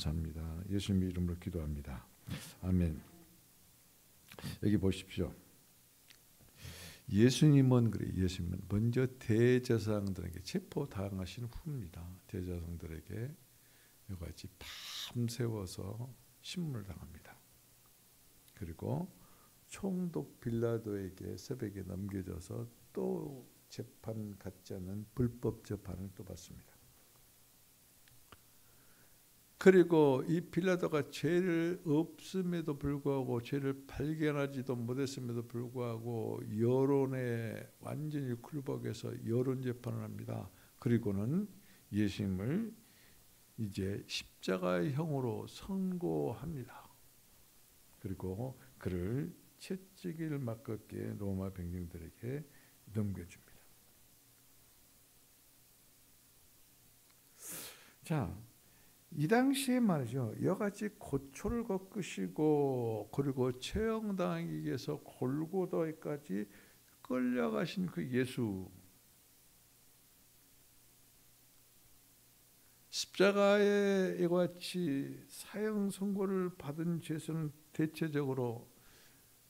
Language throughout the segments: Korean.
감사합니다. 예수님 이름으로 기도합니다. 아멘. 여기 보십시오. 예수님은 먼저 대제사장들에게 체포당하신 후입니다. 대제사장들에게 이같이 밤새워서 신문을 당합니다. 그리고 총독 빌라도에게 새벽에 넘겨져서 또 재판 같지 않은 불법 재판을 또 받습니다. 그리고 이 빌라도가 죄를 없음에도 불구하고 죄를 발견하지도 못했음에도 불구하고 여론에 완전히 굴복해서 여론 재판을 합니다. 그리고는 예수님을 이제 십자가형으로 선고합니다. 그리고 그를 채찍을 맞게 로마 병정들에게 넘겨줍니다. 자, 이 당시에 말이죠. 여같이 고초를 겪으시고 그리고 처형당하기 위해서 골고다까지 끌려가신 그 예수, 십자가에 이같이 사형 선고를 받은 죄수는 대체적으로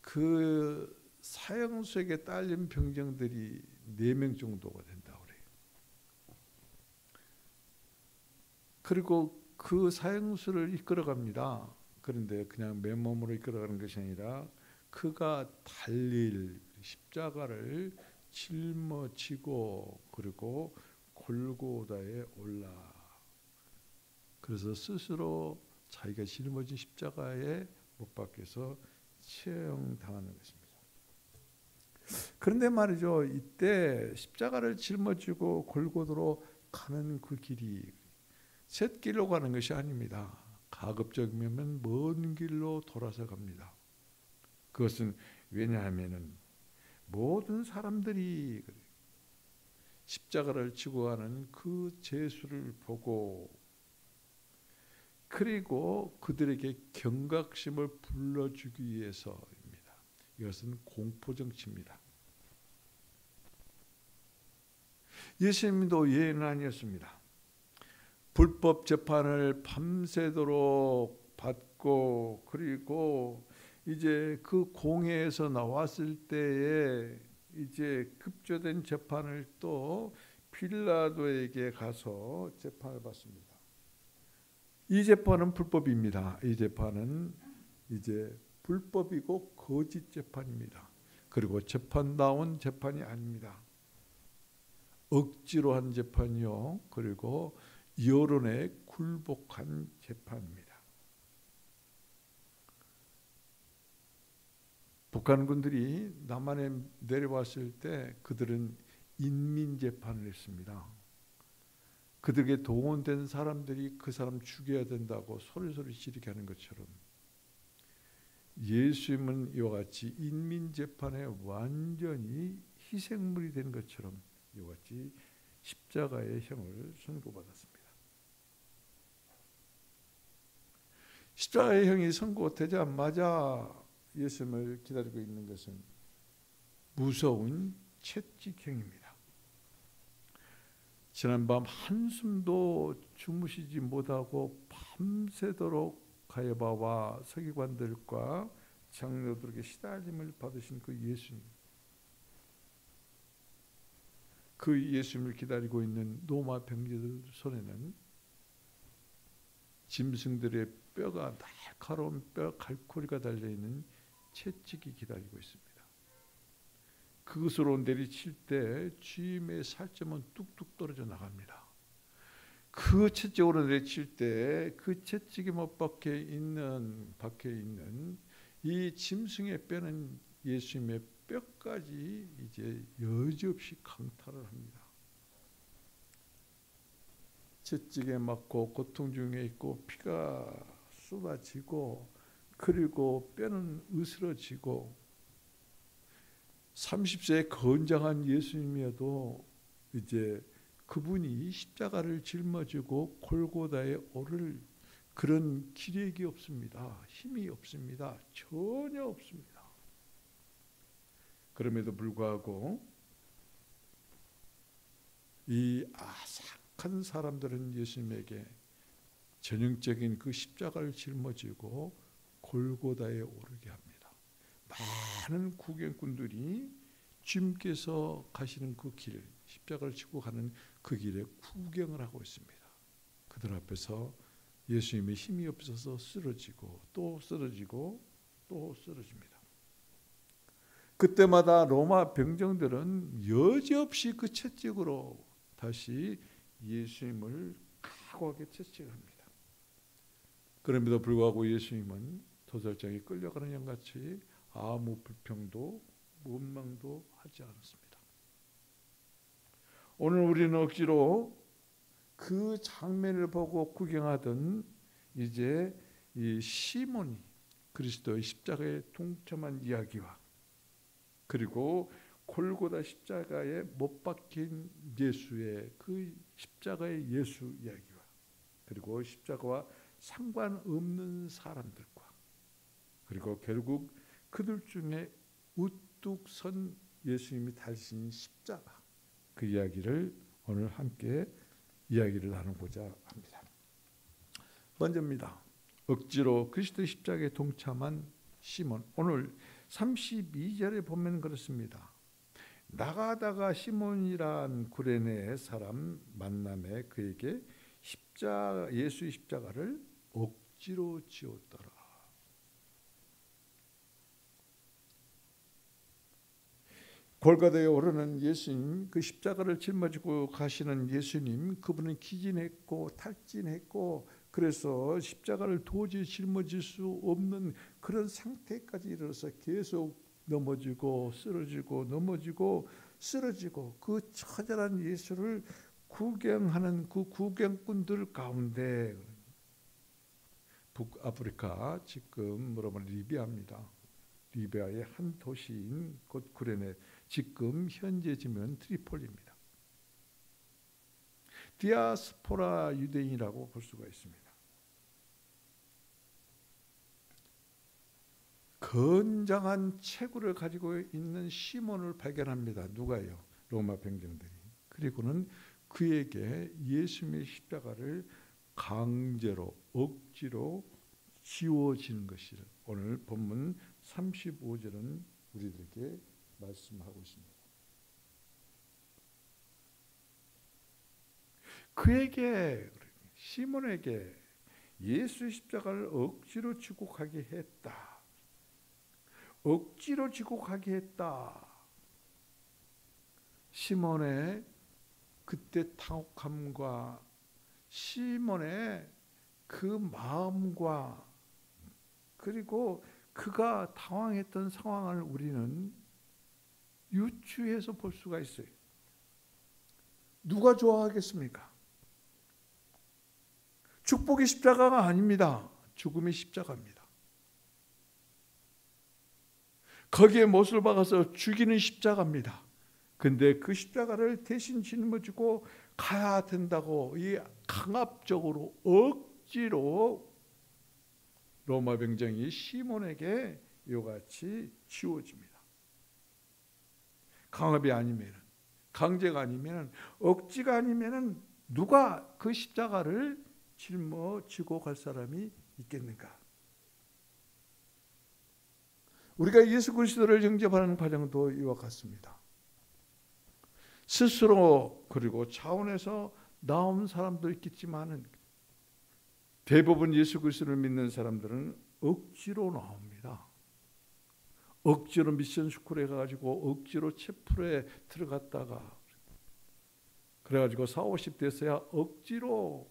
그 사형수에게 딸린 병정들이 4명 정도가 된다고 그래요. 그리고 그 사형수를 이끌어갑니다. 그런데 그냥 맨몸으로 이끌어가는 것이 아니라 그가 달릴 십자가를 짊어지고 그리고 골고다에 올라 그래서 스스로 자기가 짊어진 십자가에 못 박혀서 처형당하는 것입니다. 그런데 말이죠. 이때 십자가를 짊어지고 골고다로 가는 그 길이 샛길로 가는 것이 아닙니다. 가급적이면 먼 길로 돌아서 갑니다. 그것은 왜냐하면 모든 사람들이 십자가를 지고 가는 그 제수를 보고 그리고 그들에게 경각심을 불러주기 위해서입니다. 이것은 공포정치입니다. 예수님도 예외는 아니었습니다. 불법 재판을 밤새도록 받고 그리고 이제 그 공회에서 나왔을 때에 이제 급조된 재판을 또 빌라도에게 가서 재판을 받습니다. 이 재판은 불법입니다. 이 재판은 이제 불법이고 거짓 재판입니다. 그리고 재판다운 재판이 아닙니다. 억지로 한 재판이요. 그리고 여론에 굴복한 재판입니다. 북한군들이 남한에 내려왔을 때 그들은 인민재판을 했습니다. 그들에게 동원된 사람들이 그 사람 죽여야 된다고 소리소리 지르게 하는 것처럼 예수님은 이와 같이 인민재판에 완전히 희생물이 된 것처럼 이와 같이 십자가의 형을 선고받았습니다. 십자가의 형이 선고되자마자 예수님을 기다리고 있는 것은 무서운 채찍형입니다. 지난밤 한숨도 주무시지 못하고 밤새도록 가야바와 서기관들과 장로들에게 시달림을 받으신 그 예수님, 그 예수님을 기다리고 있는 로마 병제들 손에는 짐승들의 뼈가 날카로운 뼈 갈고리가 달려있는 채찍이 기다리고 있습니다. 그것으로 내리칠 때 주임의 살점은 뚝뚝 떨어져 나갑니다. 그 채찍으로 내리칠 때 그 채찍에 못 박혀 있는 이 짐승의 뼈는 예수님의 뼈까지 이제 여지없이 강탈을 합니다. 채찍에 맞고 고통 중에 있고 피가 쏟아지고 그리고 뼈는 으스러지고 30세의 건장한 예수님이어도 이제 그분이 십자가를 짊어지고 골고다에 오를 그런 기력이 없습니다. 힘이 없습니다. 전혀 없습니다. 그럼에도 불구하고 이 아삭한 사람들은 예수님에게 전형적인 그 십자가를 짊어지고 골고다에 오르게 합니다. 많은 구경꾼들이 주님께서 가시는 그 길, 십자가를 지고 가는 그 길에 구경을 하고 있습니다. 그들 앞에서 예수님의 힘이 없어서 쓰러지고 또 쓰러지고 또 쓰러집니다. 그때마다 로마 병정들은 여지없이 그 채찍으로 다시 예수님을 강하게 채찍합니다. 그럼에도 불구하고 예수님은 도살장에 끌려가는 양같이 아무 불평도 원망도 하지 않았습니다. 오늘 우리는 억지로 그 장면을 보고 구경하던 이제 이 시몬이 그리스도의 십자가에 동참한 이야기와 그리고 골고다 십자가에 못 박힌 예수의 그 십자가의 예수 이야기와 그리고 십자가와 상관없는 사람들과 그리고 결국 그들 중에 우뚝 선 예수님이 달리신 십자가 그 이야기를 오늘 함께 이야기를 나누고자 합니다. 먼저입니다. 억지로 그리스도의 십자가에 동참한 시몬. 오늘 32절에 보면 그렇습니다. 나가다가 시몬이란 구레네 사람 만남에 그에게 예수의 십자가를 억지로 지었더라. 골고다에 오르는 예수님, 그 십자가를 짊어지고 가시는 예수님, 그분은 기진했고 탈진했고 그래서 십자가를 도저히 짊어질 수 없는 그런 상태까지 이르러서 계속 넘어지고 쓰러지고 넘어지고 쓰러지고 그 처절한 예수를 구경하는 그 구경꾼들 가운데 북아프리카 지금 뭐라면 리비아입니다. 리비아의 한 도시인 곧 구레네 지금 현재 지면 트리폴리입니다. 디아스포라 유대인이라고 볼 수가 있습니다. 건장한 체구를 가지고 있는 시몬을 발견합니다. 누가요? 로마 병정들이. 그리고는 그에게 예수님의 십자가를 강제로 억지로 지워지는 것이 오늘 본문 35절은 우리들에게 말씀하고 있습니다. 그에게 시몬에게 예수의 십자가를 억지로 지고 가게 했다. 억지로 지고 가게 했다. 시몬의 그때 당혹함과 시몬의 그 마음과 그리고 그가 당황했던 상황을 우리는 유추해서 볼 수가 있어요. 누가 좋아하겠습니까? 축복의 십자가가 아닙니다. 죽음의 십자가입니다. 거기에 못을 박아서 죽이는 십자가입니다. 근데 그 십자가를 대신 짊어지고 가야 된다고 이 강압적으로 억지로 로마 병정이 시몬에게 이같이 지워집니다. 강압이 아니면, 강제가 아니면, 억지가 아니면 누가 그 십자가를 짊어지고 갈 사람이 있겠는가? 우리가 예수 그리스도를 영접하는 과정도 이와 같습니다. 스스로 그리고 차원에서 나온 사람도 있겠지만 대부분 예수 그리스도를 믿는 사람들은 억지로 나옵니다. 억지로 미션 스쿨에 가가지고 억지로 채플에 들어갔다가 그래가지고 40, 50대에서야 억지로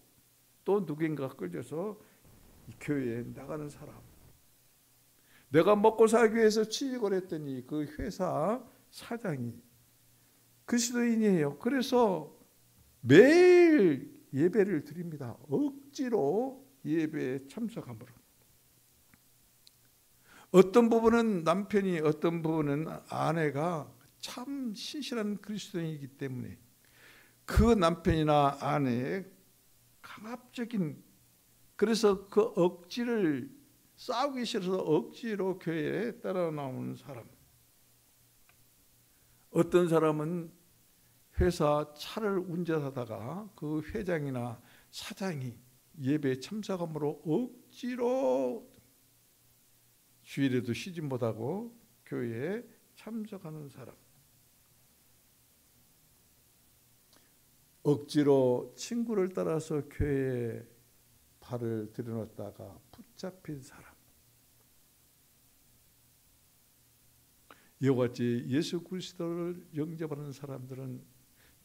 또 누군가 끌려서 교회에 나가는 사람. 내가 먹고 살기 위해서 취직을 했더니 그 회사 사장이 그리스도인이에요. 그래서 매일 예배를 드립니다. 억지로 예배에 참석함으로. 어떤 부분은 남편이 어떤 부분은 아내가 참 신실한 그리스도인이기 때문에 그 남편이나 아내의 강압적인 그래서 그 억지를 싸우기 싫어서 억지로 교회에 따라 나오는 사람. 어떤 사람은 회사 차를 운전하다가 그 회장이나 사장이 예배에 참석함으로 억지로 주일에도 쉬지 못하고 교회에 참석하는 사람, 억지로 친구를 따라서 교회에 발을 들여놨다가 붙잡힌 사람, 이와 같이 예수 그리스도를 영접하는 사람들은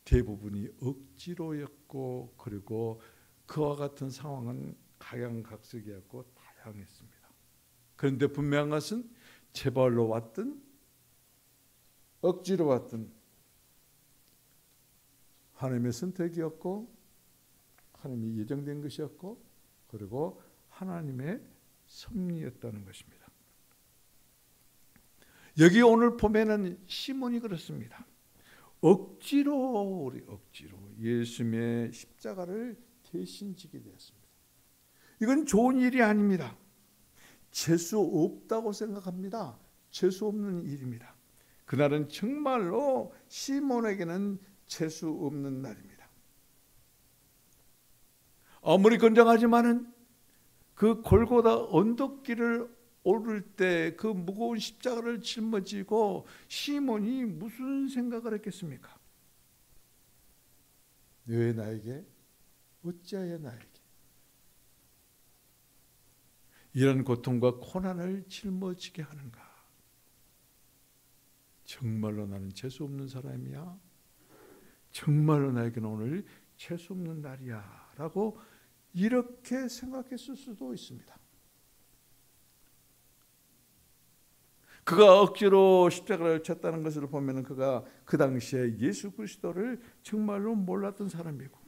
대부분이 억지로였고, 그리고 그와 같은 상황은 각양각색이었고 다양했습니다. 그런데 분명한 것은 제발로 왔든 억지로 왔든 하나님의 선택이었고, 하나님이 예정된 것이었고, 그리고 하나님의 섭리였다는 것입니다. 여기 오늘 보면은 시몬이 그렇습니다. 억지로 예수님의 십자가를 대신 지게 되었습니다. 이건 좋은 일이 아닙니다. 재수 없다고 생각합니다. 재수 없는 일입니다. 그날은 정말로 시몬에게는 재수 없는 날입니다. 아무리 건장하지만은 그 골고다 언덕길을 오를 때 그 무거운 십자가를 짊어지고 시몬이 무슨 생각을 했겠습니까? 왜 나에게? 어찌하여 나에게? 이런 고통과 고난을 짊어지게 하는가? 정말로 나는 재수 없는 사람이야? 정말로 나에게는 오늘 재수 없는 날이야? 라고 이렇게 생각했을 수도 있습니다. 그가 억지로 십자가를 쳤다는 것을 보면 그가 그 당시에 예수 그리스도를 정말로 몰랐던 사람이고,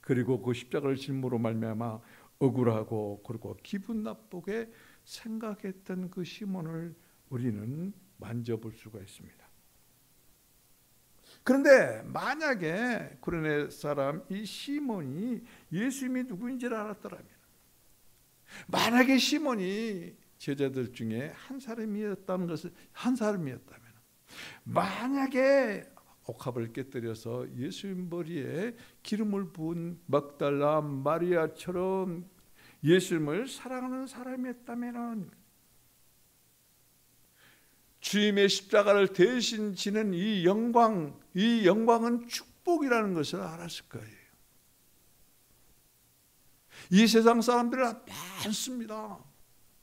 그리고 그 십자가를 짐으로 말미암아 억울하고 그리고 기분 나쁘게 생각했던 그 시몬을 우리는 만져볼 수가 있습니다. 그런데 만약에 구레네 사람 이 시몬이 예수님이 누구인지를 알았더라면, 만약에 시몬이 제자들 중에 한 사람이었다면, 만약에 옥합을 깨뜨려서 예수님 머리에 기름을 부은 막달라 마리아처럼 예수님을 사랑하는 사람이었다면, 주님의 십자가를 대신 지는 이 영광은 축복이라는 것을 알았을 거예요. 이 세상 사람들은 많습니다.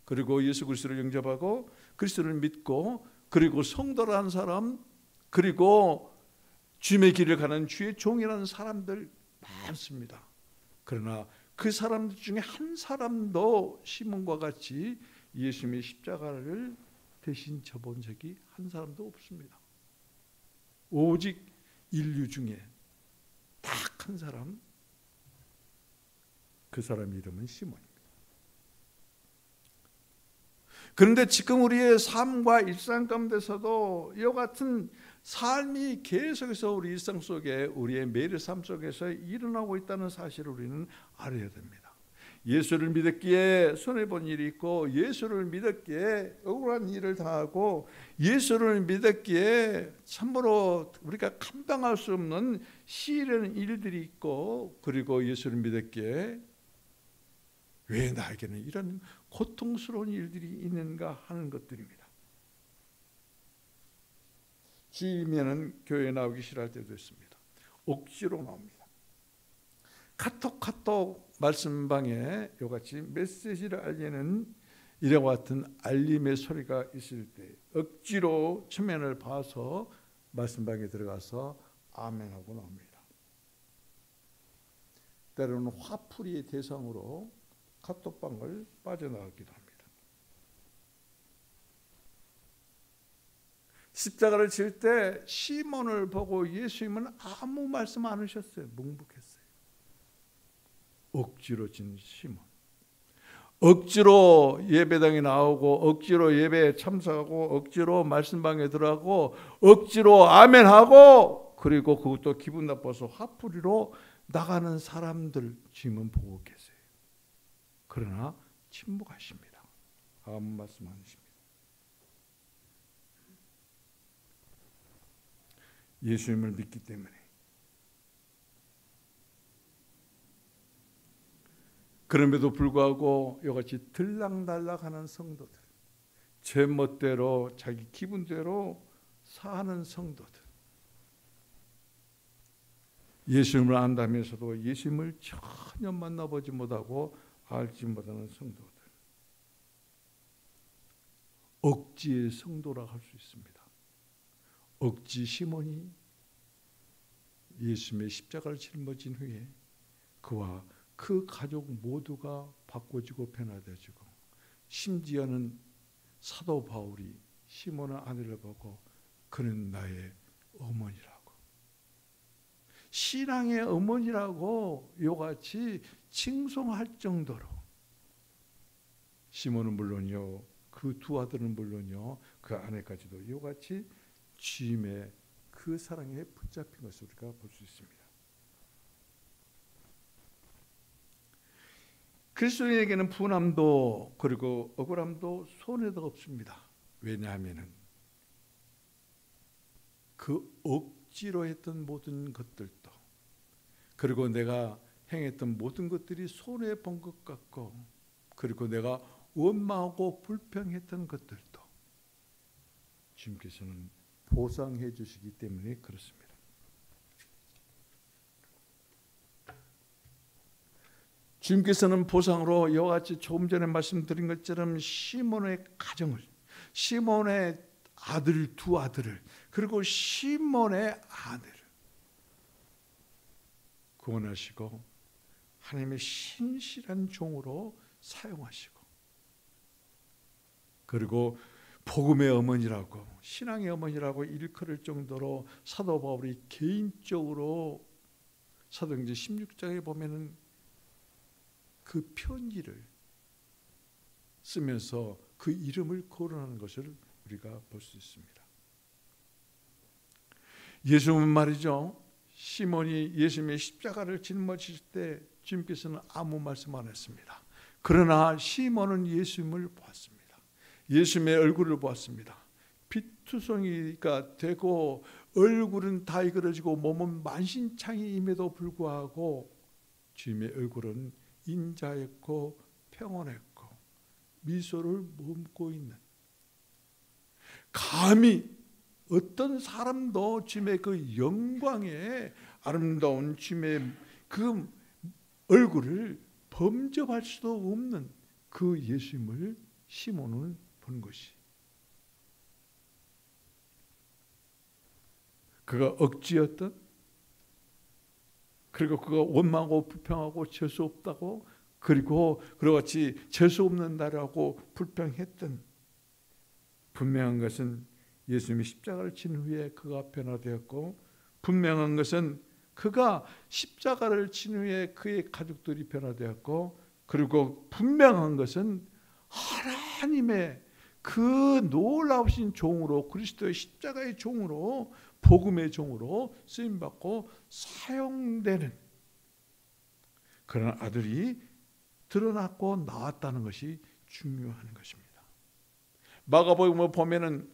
그리고 예수 그리스도를 영접하고 그리스도를 믿고, 그리고 성도라는 사람, 그리고 주님의 길을 가는 주의 종이라는 사람들 많습니다. 그러나 그 사람들 중에 한 사람도 시몬과 같이 예수님의 십자가를 대신 져본 적이 한 사람도 없습니다. 오직 인류 중에 딱 한 사람, 그 사람 이름은 시몬입니다. 그런데 지금 우리의 삶과 일상 가운데서도 이와 같은 삶이 계속해서 우리 일상 속에, 우리의 매일 삶 속에서 일어나고 있다는 사실을 우리는 알아야 됩니다. 예수를 믿었기에 손해본 일이 있고, 예수를 믿었기에 억울한 일을 당하고, 예수를 믿었기에 참으로 우리가 감당할 수 없는 시련의 일들이 있고, 그리고 예수를 믿었기에 왜 나에게는 이런 고통스러운 일들이 있는가 하는 것들입니다. 주일이면은 교회에 나오기 싫어할 때도 있습니다. 억지로 나옵니다. 카톡 말씀방에 이같이 메시지를 알리는 이와 같은 알림의 소리가 있을 때 억지로 처면을 봐서 말씀방에 들어가서 아멘하고 나옵니다. 때로는 화풀이의 대상으로 카톡방을 빠져나가기도 합니다. 십자가를 칠 때 시몬을 보고 예수님은 아무 말씀 안 하셨어요. 묵묵했어요. 억지로 진 시몬, 억지로 예배당에 나오고, 억지로 예배에 참석하고, 억지로 말씀방에 들어가고, 억지로 아멘하고, 그리고 그것도 기분 나빠서 화풀이로 나가는 사람들 지금은 보고 계세요. 그러나 침묵하십니다. 아무 말씀 안 하십니다. 예수님을 믿기 때문에, 그럼에도 불구하고 이같이 들락날락하는 성도들, 제멋대로 자기 기분대로 사는 성도들, 예수님을 안다면서도 예수님을 전혀 만나보지 못하고 알지 못하는 성도들, 억지의 성도라고 할 수 있습니다. 억지 시몬이 예수님의 십자가를 짊어진 후에 그와 그 가족 모두가 바꿔지고 변화되어지고, 심지어는 사도 바울이 시몬의 아내를 보고 그는 나의 어머니라고, 신앙의 어머니라고 이같이 칭송할 정도로, 시몬은 물론이요, 그 두 아들은 물론이요, 그 아내까지도 이같이 주님의 그 사랑에 붙잡힌 것을 우리가 볼 수 있습니다. 그리스도인에게는 분함도 그리고 억울함도 손해도 없습니다. 왜냐하면 그 억지로 했던 모든 것들도, 그리고 내가 행했던 모든 것들이 손해 본 것 같고, 그리고 내가 원망하고 불평했던 것들도 주님께서는 보상해 주시기 때문에 그렇습니다. 주님께서는 보상으로 이와 같이 조금 전에 말씀드린 것처럼 시몬의 가정을, 시몬의 아들 두 아들을, 그리고 시몬의 아내를 구원하시고 하나님의 신실한 종으로 사용하시고, 그리고 복음의 어머니라고, 신앙의 어머니라고 일컬을 정도로 사도 바울이 개인적으로 사도행전 16장에 보면은 그 편지를 쓰면서 그 이름을 거론하는 것을 우리가 볼 수 있습니다. 예수님은 말이죠, 시몬이 예수님의 십자가를 짊어질 때 주님께서는 아무 말씀 안 했습니다. 그러나 시몬은 예수님을 보았습니다. 예수님의 얼굴을 보았습니다. 피투성이가 되고 얼굴은 다 이그러지고 몸은 만신창이임에도 불구하고 주님의 얼굴은 인자했고 평온했고 미소를 머금고 있는, 감히 어떤 사람도 주님의 그 영광에 아름다운 주님의 그 얼굴을 범접할 수도 없는 그 예수님을 시몬은 본 것이, 그가 억지였던, 그리고 그가 원망하고 불평하고 재수 없다고, 그리고 그같이 재수 없는 나라고 불평했던, 분명한 것은 예수님이 십자가를 친 후에 그가 변화되었고, 분명한 것은 그가 십자가를 친 후에 그의 가족들이 변화되었고, 그리고 분명한 것은 하나님의 그 놀라우신 종으로, 그리스도의 십자가의 종으로, 복음의 종으로 쓰임받고 사용되는 그런 아들이 드러났고 나왔다는 것이 중요한 것입니다. 마가복음을 보면은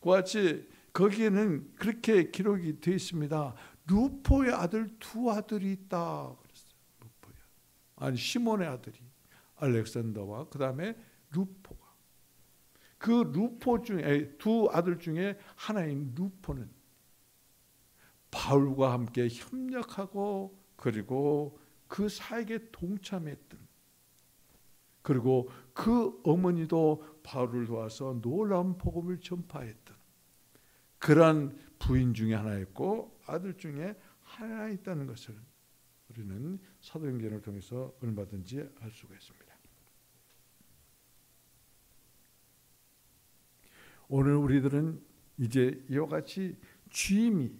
그와 같이 거기에는 그렇게 기록이 되어 있습니다. 루포의 아들 두 아들이 있다 그랬어요. 루포의, 아니 시몬의 아들이 알렉산더와 그 다음에 루포가, 그 루포 중에 두 아들 중에 하나인 루포는 바울과 함께 협력하고, 그리고 그 사역에 동참했던, 그리고 그 어머니도 바울을 도와서 놀라운 복음을 전파했던 그러한 부인 중에 하나였고 아들 중에 하나 있다는 것을 우리는 사도행전을 통해서 얼마든지 알 수가 있습니다. 오늘 우리들은 이제 이와 같이 주님이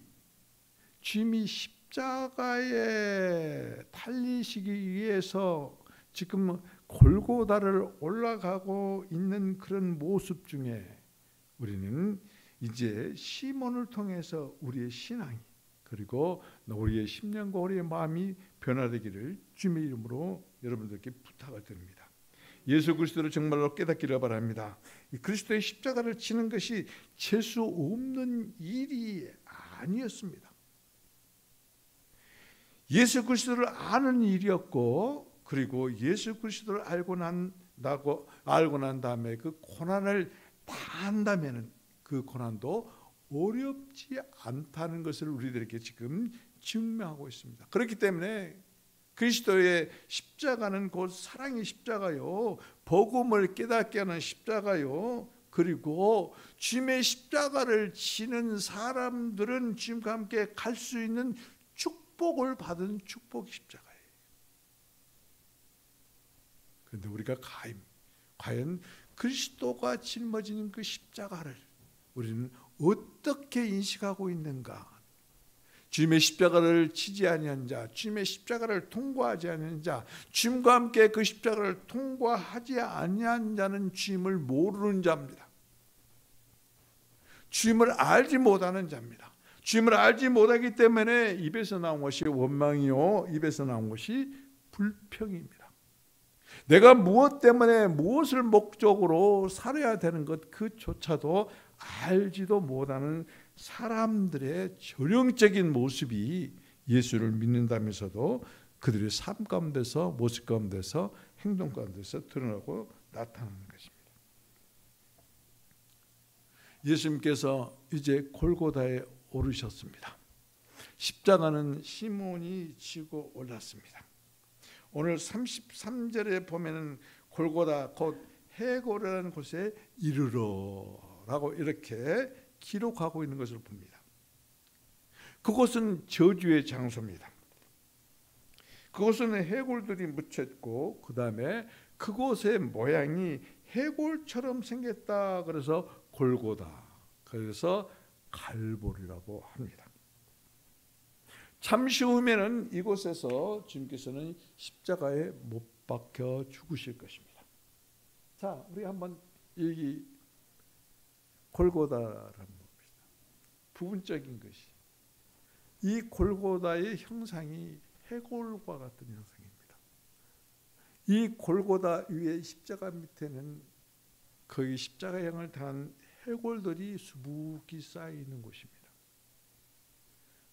십자가에 달리시기 위해서 지금 골고다를 올라가고 있는 그런 모습 중에 우리는 이제 시몬을 통해서 우리의 신앙이, 그리고 우리의 심령과 우리의 마음이 변화되기를 주님의 이름으로 여러분들께 부탁을 드립니다. 예수 그리스도를 정말로 깨닫기를 바랍니다. 이 그리스도의 십자가를 지는 것이 재수 없는 일이 아니었습니다. 예수 그리스도를 아는 일이었고, 그리고 예수 그리스도를 알고 난 다음에 그 고난을 다한다면 그 고난도 어렵지 않다는 것을 우리들에게 지금 증명하고 있습니다. 그렇기 때문에 그리스도의 십자가는 곧 사랑의 십자가요, 복음을 깨닫게 하는 십자가요, 그리고 주님의 십자가를 지는 사람들은 주님과 함께 갈 수 있는 축복을 받은 축복 십자가예요. 그런데 우리가 과연 그리스도가 짊어지는 그 십자가를 우리는 어떻게 인식하고 있는가? 주님의 십자가를 지지 아니한 자, 주님의 십자가를 통과하지 않은 자, 주님과 함께 그 십자가를 통과하지 아니한 자는 주님을 모르는 자입니다. 주님을 알지 못하는 자입니다. 주님을 알지 못하기 때문에 입에서 나온 것이 원망이요, 입에서 나온 것이 불평입니다. 내가 무엇 때문에 무엇을 목적으로 살아야 되는 것 그조차도 알지도 못하는 사람들의 전형적인 모습이 예수를 믿는다면서도 그들의 삶 가운데서, 모습 가운데서, 행동 가운데서 드러나고 나타나는 것입니다. 예수님께서 이제 골고다에 오르셨습니다. 십자가는 시몬이 지고 올랐습니다. 오늘 33절에 보면은 골고다 곧 해골이라는 곳에 이르러라고 이렇게 기록하고 있는 것을 봅니다. 그곳은 저주의 장소입니다. 그곳은 해골들이 묻혔고 그 다음에 그곳의 모양이 해골처럼 생겼다. 그래서 골고다, 그래서 갈보리라고 합니다. 잠시 후면은 이곳에서 주님께서는 십자가에 못 박혀 죽으실 것입니다. 자, 우리 한번 이 골고다라는 겁니다. 부분적인 것이, 이 골고다의 형상이 해골과 같은 형상입니다. 이 골고다 위에 십자가 밑에는 거기 십자가형을 당한 해골들이 수북이 쌓여 있는 곳입니다.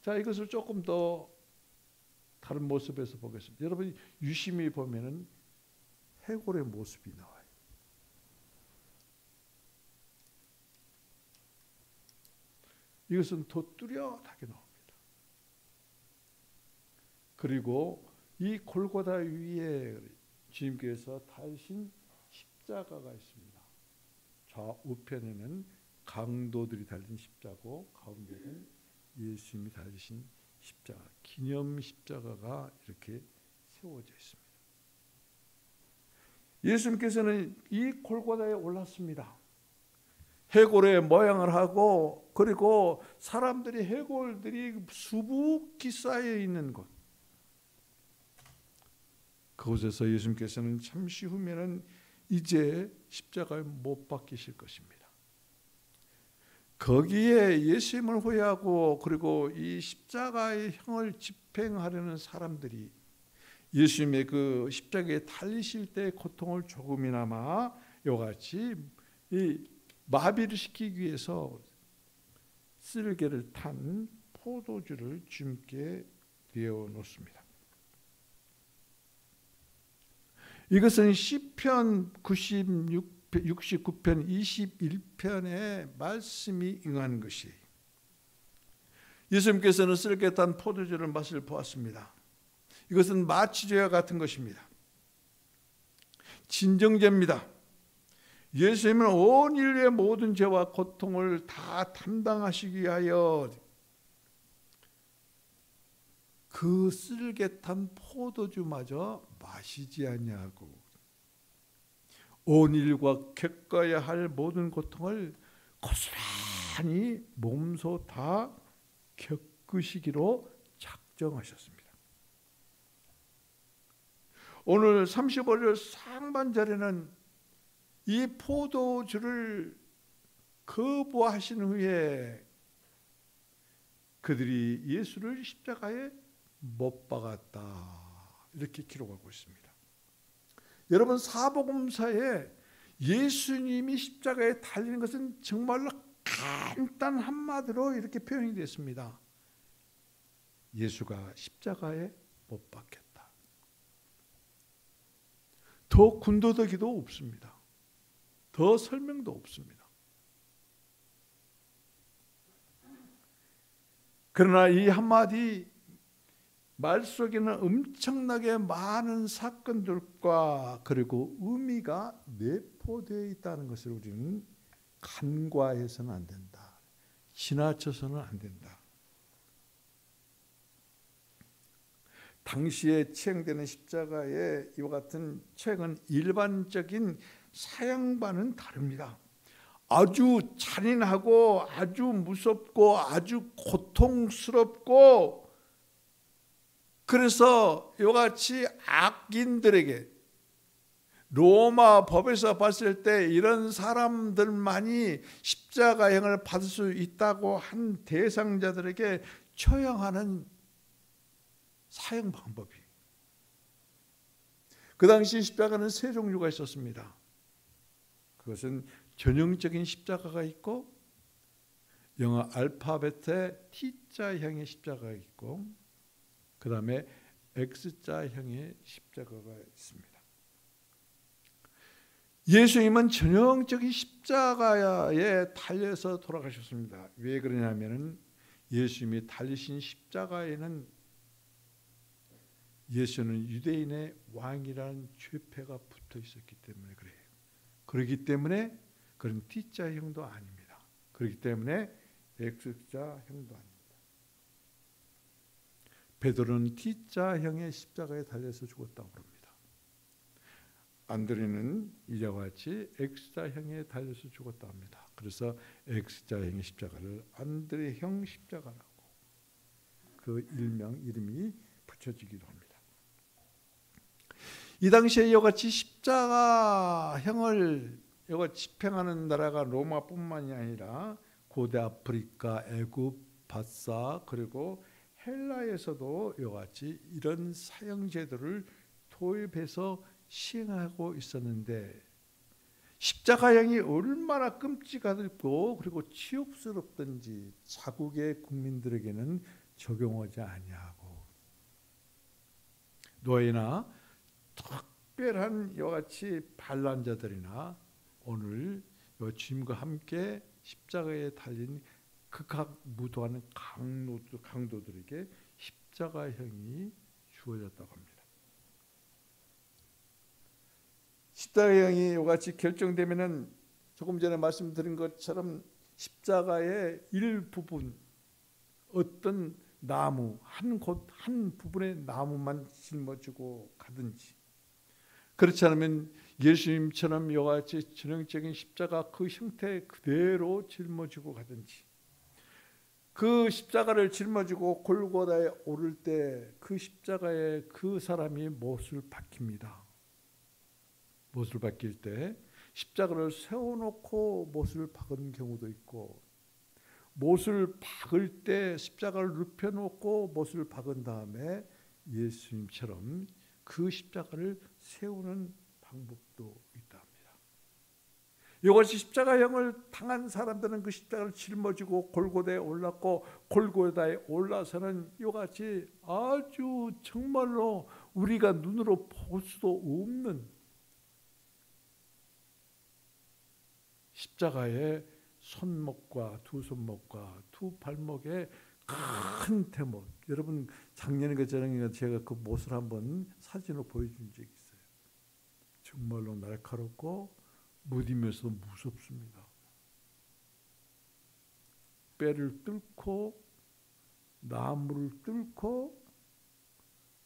자, 이것을 조금 더 다른 모습에서 보겠습니다. 여러분 유심히 보면은 해골의 모습이 나와요. 이것은 더 뚜렷하게 나옵니다. 그리고 이 골고다 위에 주님께서 달신 십자가가 있습니다. 좌우편에는 강도들이 달린 십자가고 가운데는 예수님이 달리신 십자가, 기념 십자가가 이렇게 세워져 있습니다. 예수님께서는 이 골고다에 올랐습니다. 해골의 모양을 하고, 그리고 사람들이, 해골들이 수북히 쌓여 있는 곳, 그곳에서 예수님께서는 잠시 후면은 이제 십자가에 못 박히실 것입니다. 거기에 예수님을 후회하고 그리고 이 십자가의 형을 집행하려는 사람들이 예수님의 그 십자가에 달리실 때의 고통을 조금이나마 이와 같이 이 마비를 시키기 위해서 쓸개를 탄 포도주를 주님께 내어 놓습니다. 이것은 시편 69편 21편의 말씀이 응한 것이, 예수님께서는 쓸개 탄 포도주를 맛을 보았습니다. 이것은 마취제와 같은 것입니다. 진정제입니다. 예수님은 온 인류의 모든 죄와 고통을 다 담당하시기 위하여 그 쓸개 탄 포도주마저 마시지 아니하고 온 인류가 겪어야 할 모든 고통을 고스란히 몸소 다 겪으시기로 작정하셨습니다. 오늘 35절 상반절에는 이 포도주를 거부하신 후에 그들이 예수를 십자가에 못 박았다, 이렇게 기록하고 있습니다. 여러분, 사복음서에 예수님이 십자가에 달리는 것은 정말로 간단 한마디로 이렇게 표현이 됐습니다. 예수가 십자가에 못 박혔다. 더 군더더기도 없습니다. 더 설명도 없습니다. 그러나 이 한마디 말 속에는 엄청나게 많은 사건들과 그리고 의미가 내포되어 있다는 것을 우리는 간과해서는 안 된다. 지나쳐서는 안 된다. 당시에 처형되는 십자가의 이와 같은 처형은 일반적인 사형과는 다릅니다. 아주 잔인하고 아주 무섭고 아주 고통스럽고, 그래서 이와 같이 악인들에게 로마 법에서 봤을 때 이런 사람들만이 십자가형을 받을 수 있다고 한 대상자들에게 처형하는 사형 방법이, 그 당시 십자가는 세 종류가 있었습니다. 그것은 전형적인 십자가가 있고, 영어 알파벳의 T자형의 십자가가 있고, 그 다음에 X자형의 십자가가 있습니다. 예수님은 전형적인 십자가에 달려서 돌아가셨습니다. 왜 그러냐면 예수님이 달리신 십자가에는 예수는 유대인의 왕이라는 죄패가 붙어 있었기 때문에 그래요. 그렇기 때문에 그런 T자형도 아닙니다. 그렇기 때문에 X자형도 아닙니다. 베드로는 T자형의 십자가에 달려서 죽었다고 합니다. 안드레는 이와 같이 X자형에 달려서 죽었다고 합니다. 그래서 X자형의 십자가를 안드레형 십자가라고 그 이름이 붙여지기도 합니다. 이 당시에 이와 같이 십자가형을 집행하는 나라가 로마뿐만이 아니라 고대 아프리카, 애굽, 바사, 그리고 헬라에서도 이와 같이 이런 사형 제도를 도입해서 시행하고 있었는데, 십자가형이 얼마나 끔찍하고 그리고 치욕스럽든지 자국의 국민들에게는 적용하지 아니하고, 노예나 특별한 이와 같이 반란자들이나 오늘 주님과 함께 십자가에 달린 극악 무도하는 강도들에게 십자가형이 주어졌다고 합니다. 십자가형이 이와 같이 결정되면은 조금 전에 말씀드린 것처럼 십자가의 일부분, 어떤 나무 한 부분의 나무만 짊어지고 가든지, 그렇지 않으면 예수님처럼 이와 같이 전형적인 십자가 그 형태 그대로 짊어지고 가든지, 그 십자가를 짊어지고 골고다에 오를 때 그 십자가에 그 사람이 못을 박힙니다. 못을 박힐 때 십자가를 세워놓고 못을 박은 경우도 있고, 못을 박을 때 십자가를 눕혀놓고 못을 박은 다음에 예수님처럼 그 십자가를 세우는 방법도 있다 합니다. 이것이 십자가형을 당한 사람들은 그 십자가를 짊어지고 골고다에 올랐고, 골고다에 올라서는 이와 같이 아주 정말로 우리가 눈으로 볼 수도 없는 십자가의 손목과 두 손목과 두 발목에 큰 대못, 여러분 작년에 제가 그 못을 한번 사진으로 보여준 적이 있어요. 정말로 날카롭고 무디면서 무섭습니다. 뼈를 뚫고 나무를 뚫고,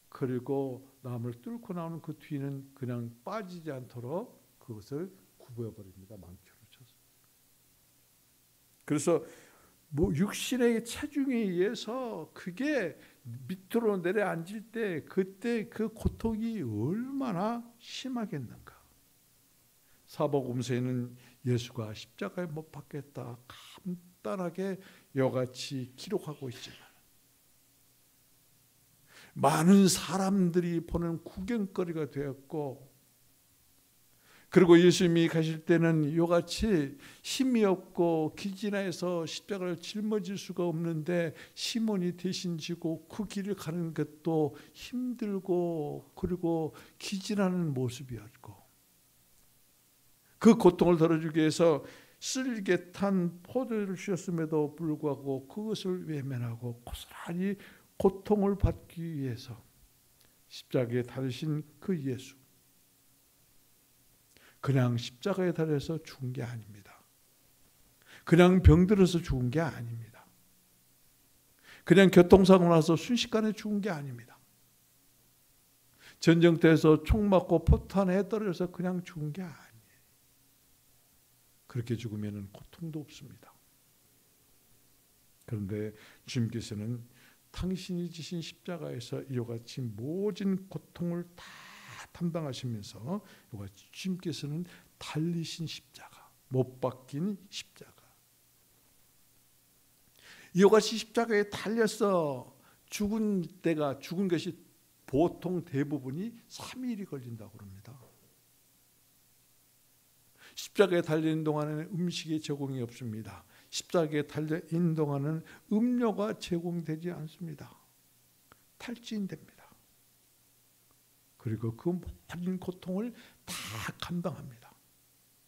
그리고 나무를 뚫고 나오는 그 뒤는 그냥 빠지지 않도록 그것을 굽어버립니다. 망치로 쳐서. 그래서 육신의 체중에 의해서 그게 밑으로 내려앉을 때 그때 그 고통이 얼마나 심하겠는가. 사복음서에는 예수가 십자가에 못 박혔다 간단하게 여같이 기록하고 있지만, 많은 사람들이 보는 구경거리가 되었고, 그리고 예수님이 가실 때는 이같이 힘이 없고 기진해서 십자가를 짊어질 수가 없는데 시몬이 대신 지고 그 길을 가는 것도 힘들고 그리고 기진하는 모습이었고, 그 고통을 덜어주기 위해서 쓸개 탄 포도를 주셨음에도 불구하고 그것을 외면하고 고스란히 고통을 받기 위해서 십자가에 달리신 그 예수, 그냥 십자가에 달려서 죽은 게 아닙니다. 그냥 병들어서 죽은 게 아닙니다. 그냥 교통사고 나서 순식간에 죽은 게 아닙니다. 전쟁터에서 총 맞고 포탄에 떨어져서 그냥 죽은 게 아니에요. 그렇게 죽으면 고통도 없습니다. 그런데 주님께서는 당신이 지신 십자가에서 이와 같이 모진 고통을 다 담당하시면서 이와 같이 주님께서는 달리신 십자가, 못 박힌 십자가, 이와 같이 십자가에 달려서 죽은 것이 보통 대부분이 3일이 걸린다고 합니다. 십자가에 달리는 동안에는 음식이 제공이 없습니다. 십자가에 달리는 동안은 음료가 제공되지 않습니다. 탈진됩니다. 그리고 그 모든 고통을 다 감당합니다.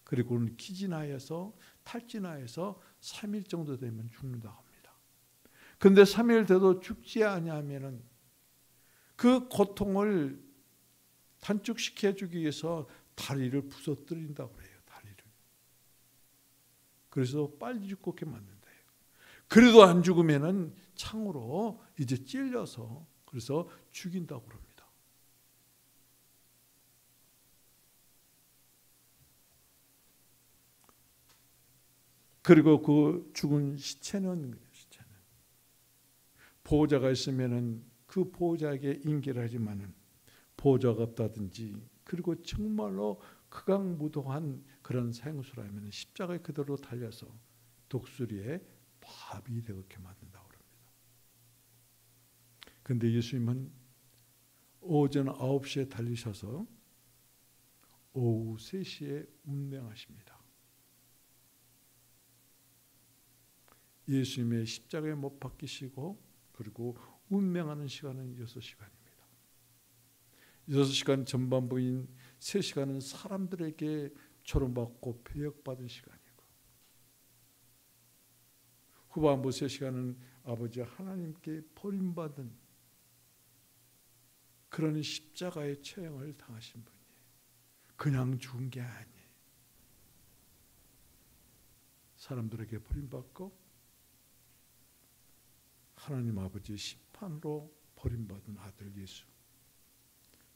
그리고는 기진하여서 탈진하여서 3일 정도 되면 죽는다고 합니다. 그런데 3일 돼도 죽지 아니하면은 그 고통을 단축시켜 주기 위해서 다리를 부서뜨린다고 해요. 다리를. 그래서 빨리 죽게 만든다 해요. 그래도 안 죽으면은 창으로 이제 찔려서 그래서 죽인다고 합니다. 그리고 그 죽은 시체는 보호자가 있으면은 그 보호자에게 인계를 하지만은 보호자가 없다든지, 그리고 정말로 극악무도한 그런 생수라면 십자가에 그대로 달려서 독수리에 밥이 되게 만든다고 합니다. 그런데 예수님은 오전 9시에 달리셔서 오후 3시에 운명하십니다. 예수님의 십자가에 못 박히시고 그리고 운명하는 시간은 6시간입니다. 6시간 전반부인 3시간은 사람들에게 조롱받고 배역받은 시간이고, 후반부 3시간은 아버지 하나님께 버림받은 그런 십자가의 처형을 당하신 분이에요. 그냥 죽은 게 아니에요. 사람들에게 버림받고 하나님 아버지의 심판으로 버림받은 아들 예수.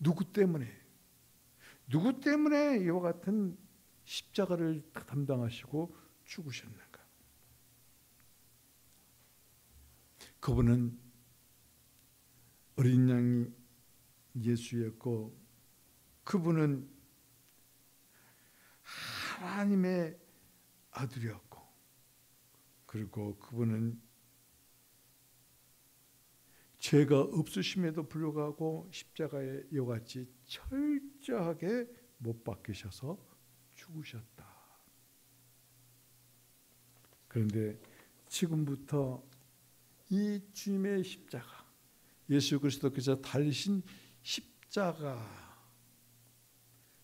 누구 때문에 이와 같은 십자가를 담당하시고 죽으셨는가? 그분은 어린 양이 예수였고, 그분은 하나님의 아들이었고, 그리고 그분은 죄가 없으심에도 불구하고 십자가에 이와 같이 철저하게 못 박히셔서 죽으셨다. 그런데 지금부터 이 주님의 십자가, 예수 그리스도께서 달리신 십자가,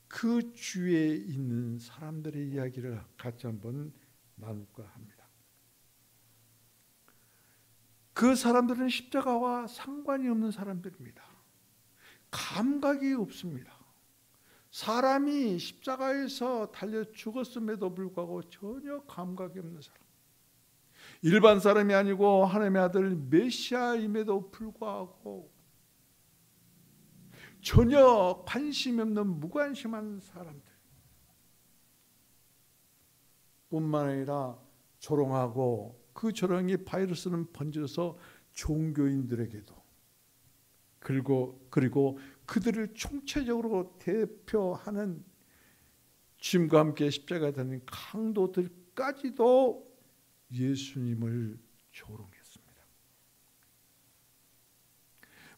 그 주에 있는 사람들의 이야기를 같이 한번 나눌까 합니다. 그 사람들은 십자가와 상관이 없는 사람들입니다. 감각이 없습니다. 사람이 십자가에서 달려 죽었음에도 불구하고 전혀 감각이 없는 사람, 일반 사람이 아니고 하나님의 아들 메시아임에도 불구하고 전혀 관심이 없는 무관심한 사람들 뿐만 아니라 조롱하고, 그 조롱이 바이러스는 번져서 종교인들에게도, 그리고 그들을 총체적으로 대표하는 주님과 함께 십자가에 달린 강도들까지도 예수님을 조롱했습니다.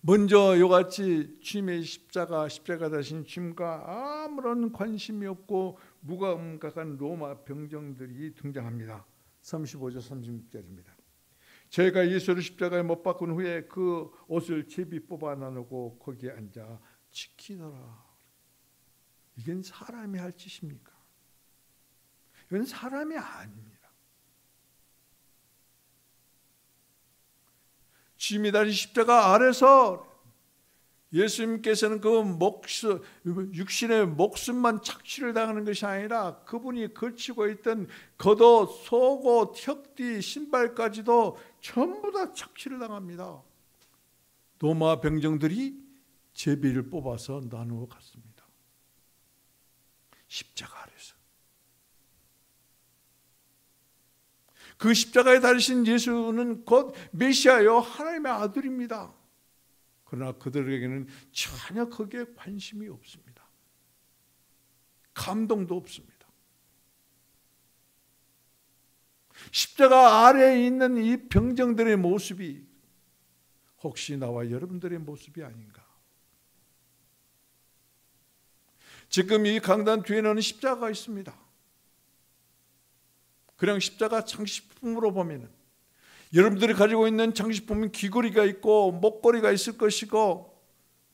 먼저 이같이 주님의 십자가 되신 주님과 아무런 관심이 없고 무감각한 로마 병정들이 등장합니다. 35절 36절입니다. 저희가 예수를 십자가에 못 박은 후에 그 옷을 제비 뽑아 나누고 거기에 앉아 지키더라. 이건 사람이 할 짓입니까? 이건 사람이 아닙니다. 주님이 달린 십자가 아래서 예수님께서는 그 육신의 목숨만 착취를 당하는 것이 아니라 그분이 걸치고 있던 겉옷, 속옷, 혁띠, 신발까지도 전부 다 착취를 당합니다. 로마 병정들이 제비를 뽑아서 나누어 갔습니다. 십자가 아래서. 그 십자가에 달리신 예수는 곧 메시아요, 하나님의 아들입니다. 그러나 그들에게는 전혀 거기에 관심이 없습니다. 감동도 없습니다. 십자가 아래에 있는 이 병정들의 모습이 혹시 나와 여러분들의 모습이 아닌가? 지금 이 강단 뒤에는 십자가가 있습니다. 그냥 십자가 장식품으로 보면은 여러분들이 가지고 있는 장식품은 귀걸이가 있고 목걸이가 있을 것이고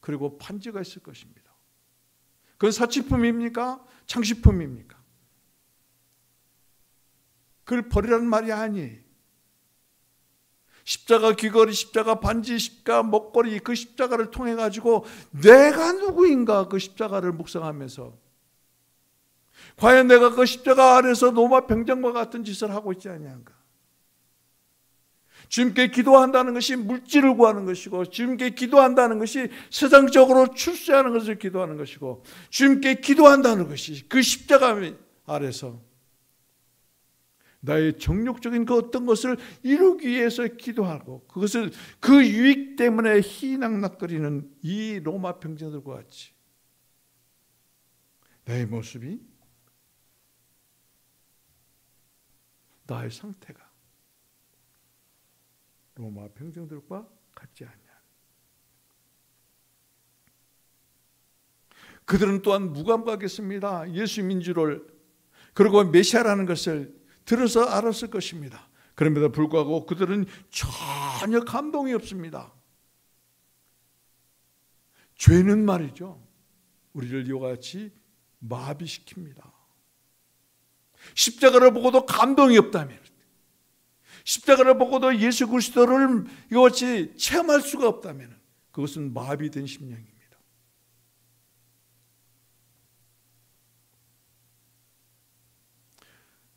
그리고 반지가 있을 것입니다. 그건 사치품입니까? 장식품입니까? 그걸 버리라는 말이 아니에요. 십자가 귀걸이, 십자가 반지, 십자가 목걸이, 그 십자가를 통해 가지고 내가 누구인가 그 십자가를 묵상하면서 과연 내가 그 십자가 아래서 로마 병정과 같은 짓을 하고 있지 아니한가? 주님께 기도한다는 것이 물질을 구하는 것이고, 주님께 기도한다는 것이 세상적으로 출세하는 것을 기도하는 것이고, 주님께 기도한다는 것이 그 십자가 아래서 나의 정욕적인 그 어떤 것을 이루기 위해서 기도하고 그것을 그 유익 때문에 희낙낙거리는 이 로마 병정들과 같이 나의 모습이, 나의 상태가 로마 병정들과 같지 않냐. 그들은 또한 무감각했습니다. 예수님인 줄을, 그리고 메시아라는 것을 들어서 알았을 것입니다. 그럼에도 불구하고 그들은 전혀 감동이 없습니다. 죄는 말이죠, 우리를 이와 같이 마비시킵니다. 십자가를 보고도 감동이 없다면, 십자가를 보고도 예수 그리스도를 이것이 체험할 수가 없다면 그것은 마비된 심령입니다.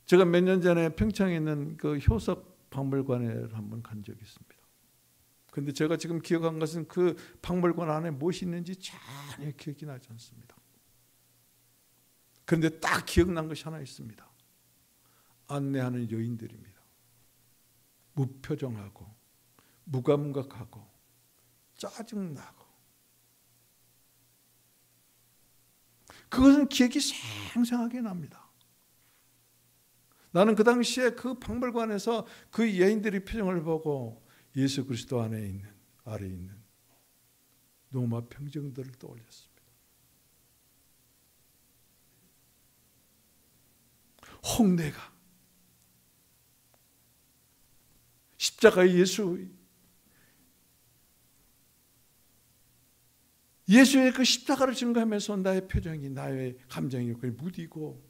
제가 몇 년 전에 평창에 있는 그 효석 박물관에 한번 간 적이 있습니다. 그런데 제가 지금 기억한 것은 그 박물관 안에 무엇이 있는지 전혀 기억이 나지 않습니다. 그런데 딱 기억난 것이 하나 있습니다. 안내하는 여인들입니다. 무표정하고 무감각하고 짜증나고, 그것은 기억이 생생하게 납니다. 나는 그 당시에 그 박물관에서 그 여인들의 표정을 보고 예수 그리스도 안에 있는, 아래에 있는 로마 병정들을 떠올렸습니다. 홍내가 십자가의 예수의 그 십자가를 증거하면서 나의 표정이, 나의 감정이 무디고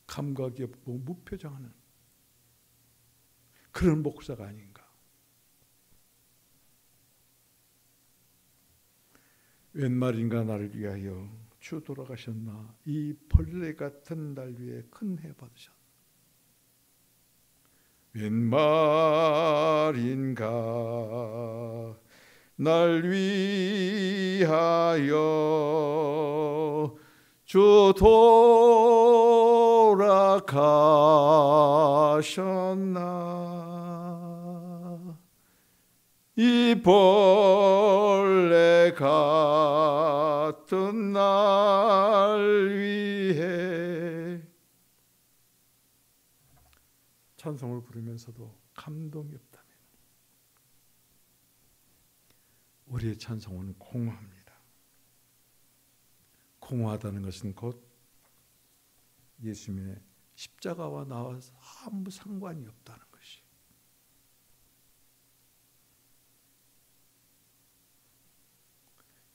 감각이 없고 무표정하는 그런 목사가 아닌가. 웬 말인가 나를 위하여 주 돌아가셨나, 이 벌레 같은 날 위해 큰 해 받으셨나. 웬 말인가 날 위하여 주 돌아가셨나, 이 벌레 같은 날 위해. 찬송을 부르면서도 감동이 없다면 우리의 찬송은 공허합니다. 공허하다는 것은 곧 예수님의 십자가와 나와 아무 상관이 없다는 것이.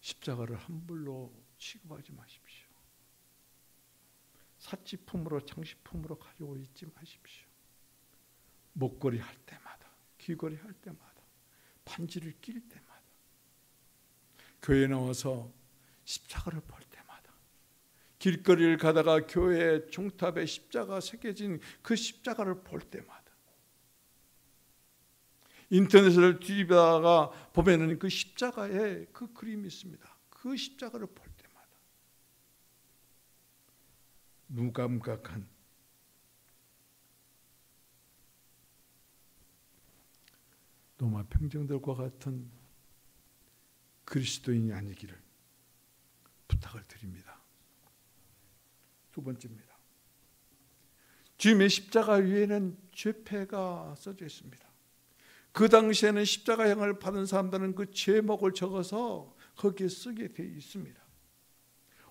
십자가를 함부로 취급하지 마십시오. 사치품으로 장식품으로 가지고 있지 마십시오. 목걸이 할 때마다, 귀걸이 할 때마다, 반지를 낄 때마다, 교회에 나와서 십자가를 볼 때마다, 길거리를 가다가 교회 종탑에 십자가 새겨진 그 십자가를 볼 때마다, 인터넷을 뒤집다가 보면은 그 십자가에 그 그림이 있습니다. 그 십자가를 볼 때마다 무감각한 로마 평정들과 같은 그리스도인이 아니기를 부탁을 드립니다. 두 번째입니다. 주님의 십자가 위에는 죄패가 써져 있습니다. 그 당시에는 십자가형을 받은 사람들은 그 제목을 적어서 거기에 쓰게 되어 있습니다.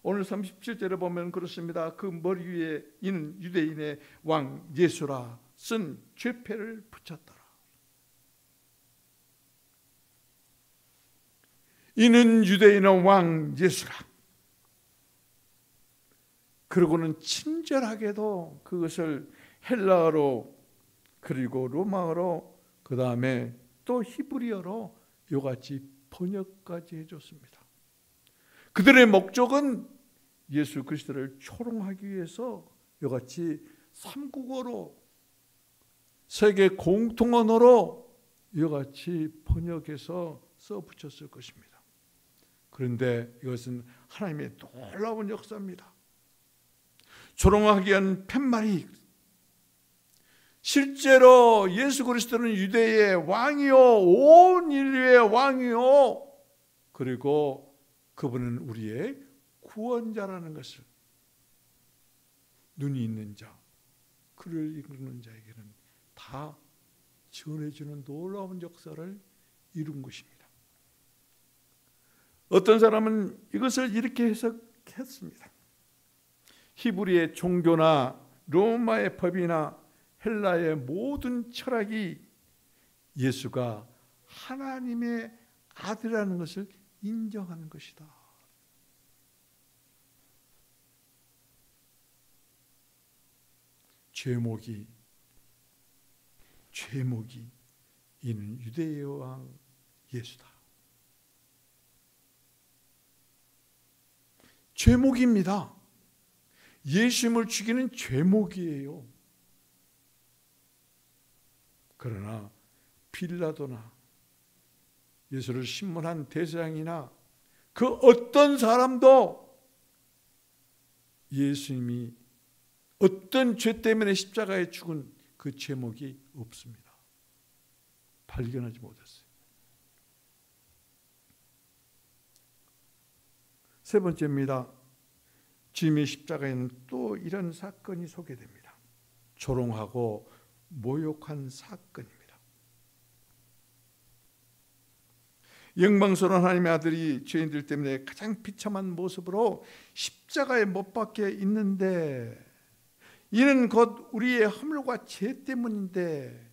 오늘 37절에 보면 그렇습니다. 그 머리 위에 이는 유대인의 왕 예수라 쓴 죄패를 붙였더라. 이는 유대인의 왕 예수라. 그러고는 친절하게도 그것을 헬라어로 그리고 로마어로 그 다음에 또 히브리어로 이같이 번역까지 해줬습니다. 그들의 목적은 예수 그리스도를 초롱하기 위해서 이같이 삼국어로 세계 공통 언어로 이같이 번역해서 써붙였을 것입니다. 그런데 이것은 하나님의 놀라운 역사입니다. 초롱하기 위한 팻말이 실제로 예수 그리스도는 유대의 왕이요 온 인류의 왕이요 그리고 그분은 우리의 구원자라는 것을 눈이 있는 자, 글을 읽는 자에게는 다 전해주는 놀라운 역사를 이룬 것입니다. 어떤 사람은 이것을 이렇게 해석했습니다. 히브리의 종교나 로마의 법이나 헬라의 모든 철학이 예수가 하나님의 아들이라는 것을 인정하는 것이다. 죄목이 이는 유대의 왕 예수다. 죄목입니다. 예수님을 죽이는 죄목이에요. 그러나 빌라도나 예수를 신문한 대제사장이나 그 어떤 사람도 예수님이 어떤 죄 때문에 십자가에 죽은 그 죄목이 없습니다. 발견하지 못했어요. 세 번째입니다. 주님의 십자가에는 또 이런 사건이 소개됩니다. 조롱하고 모욕한 사건입니다. 영광스러운 하나님의 아들이 죄인들 때문에 가장 비참한 모습으로 십자가에 못 박혀 있는데 이는 곧 우리의 허물과 죄 때문인데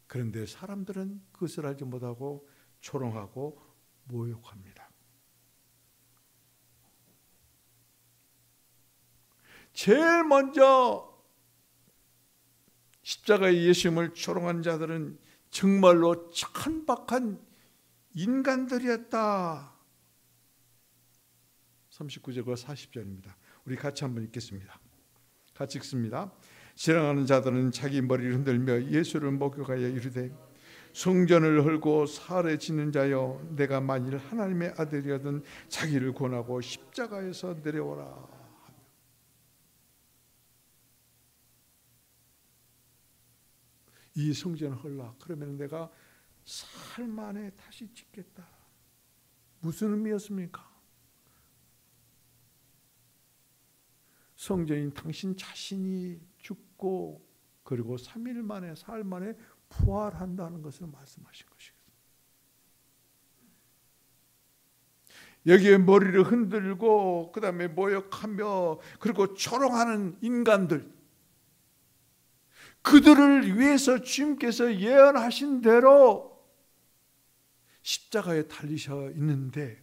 그런데 사람들은 그것을 알지 못하고 조롱하고 모욕합니다. 제일 먼저 십자가의 예수님을 조롱한 자들은 정말로 천박한 인간들이었다. 39절과 40절입니다. 우리 같이 한번 읽겠습니다. 같이 읽습니다. 지나가는 자들은 자기 머리를 흔들며 예수를 목욕하여 이르되 성전을 헐고 살에 짓는 자여 내가 만일 하나님의 아들이거든 자기를 권하고 십자가에서 내려오라. 이 성전을 헐라. 그러면 내가 사흘 만에 다시 짓겠다. 무슨 의미였습니까? 성전인 당신 자신이 죽고 그리고 3일 만에 사흘 만에 부활한다는 것을 말씀하신 것이거든요. 여기에 머리를 흔들고 그 다음에 모욕하며 그리고 조롱하는 인간들, 그들을 위해서 주님께서 예언하신 대로 십자가에 달리셔 있는데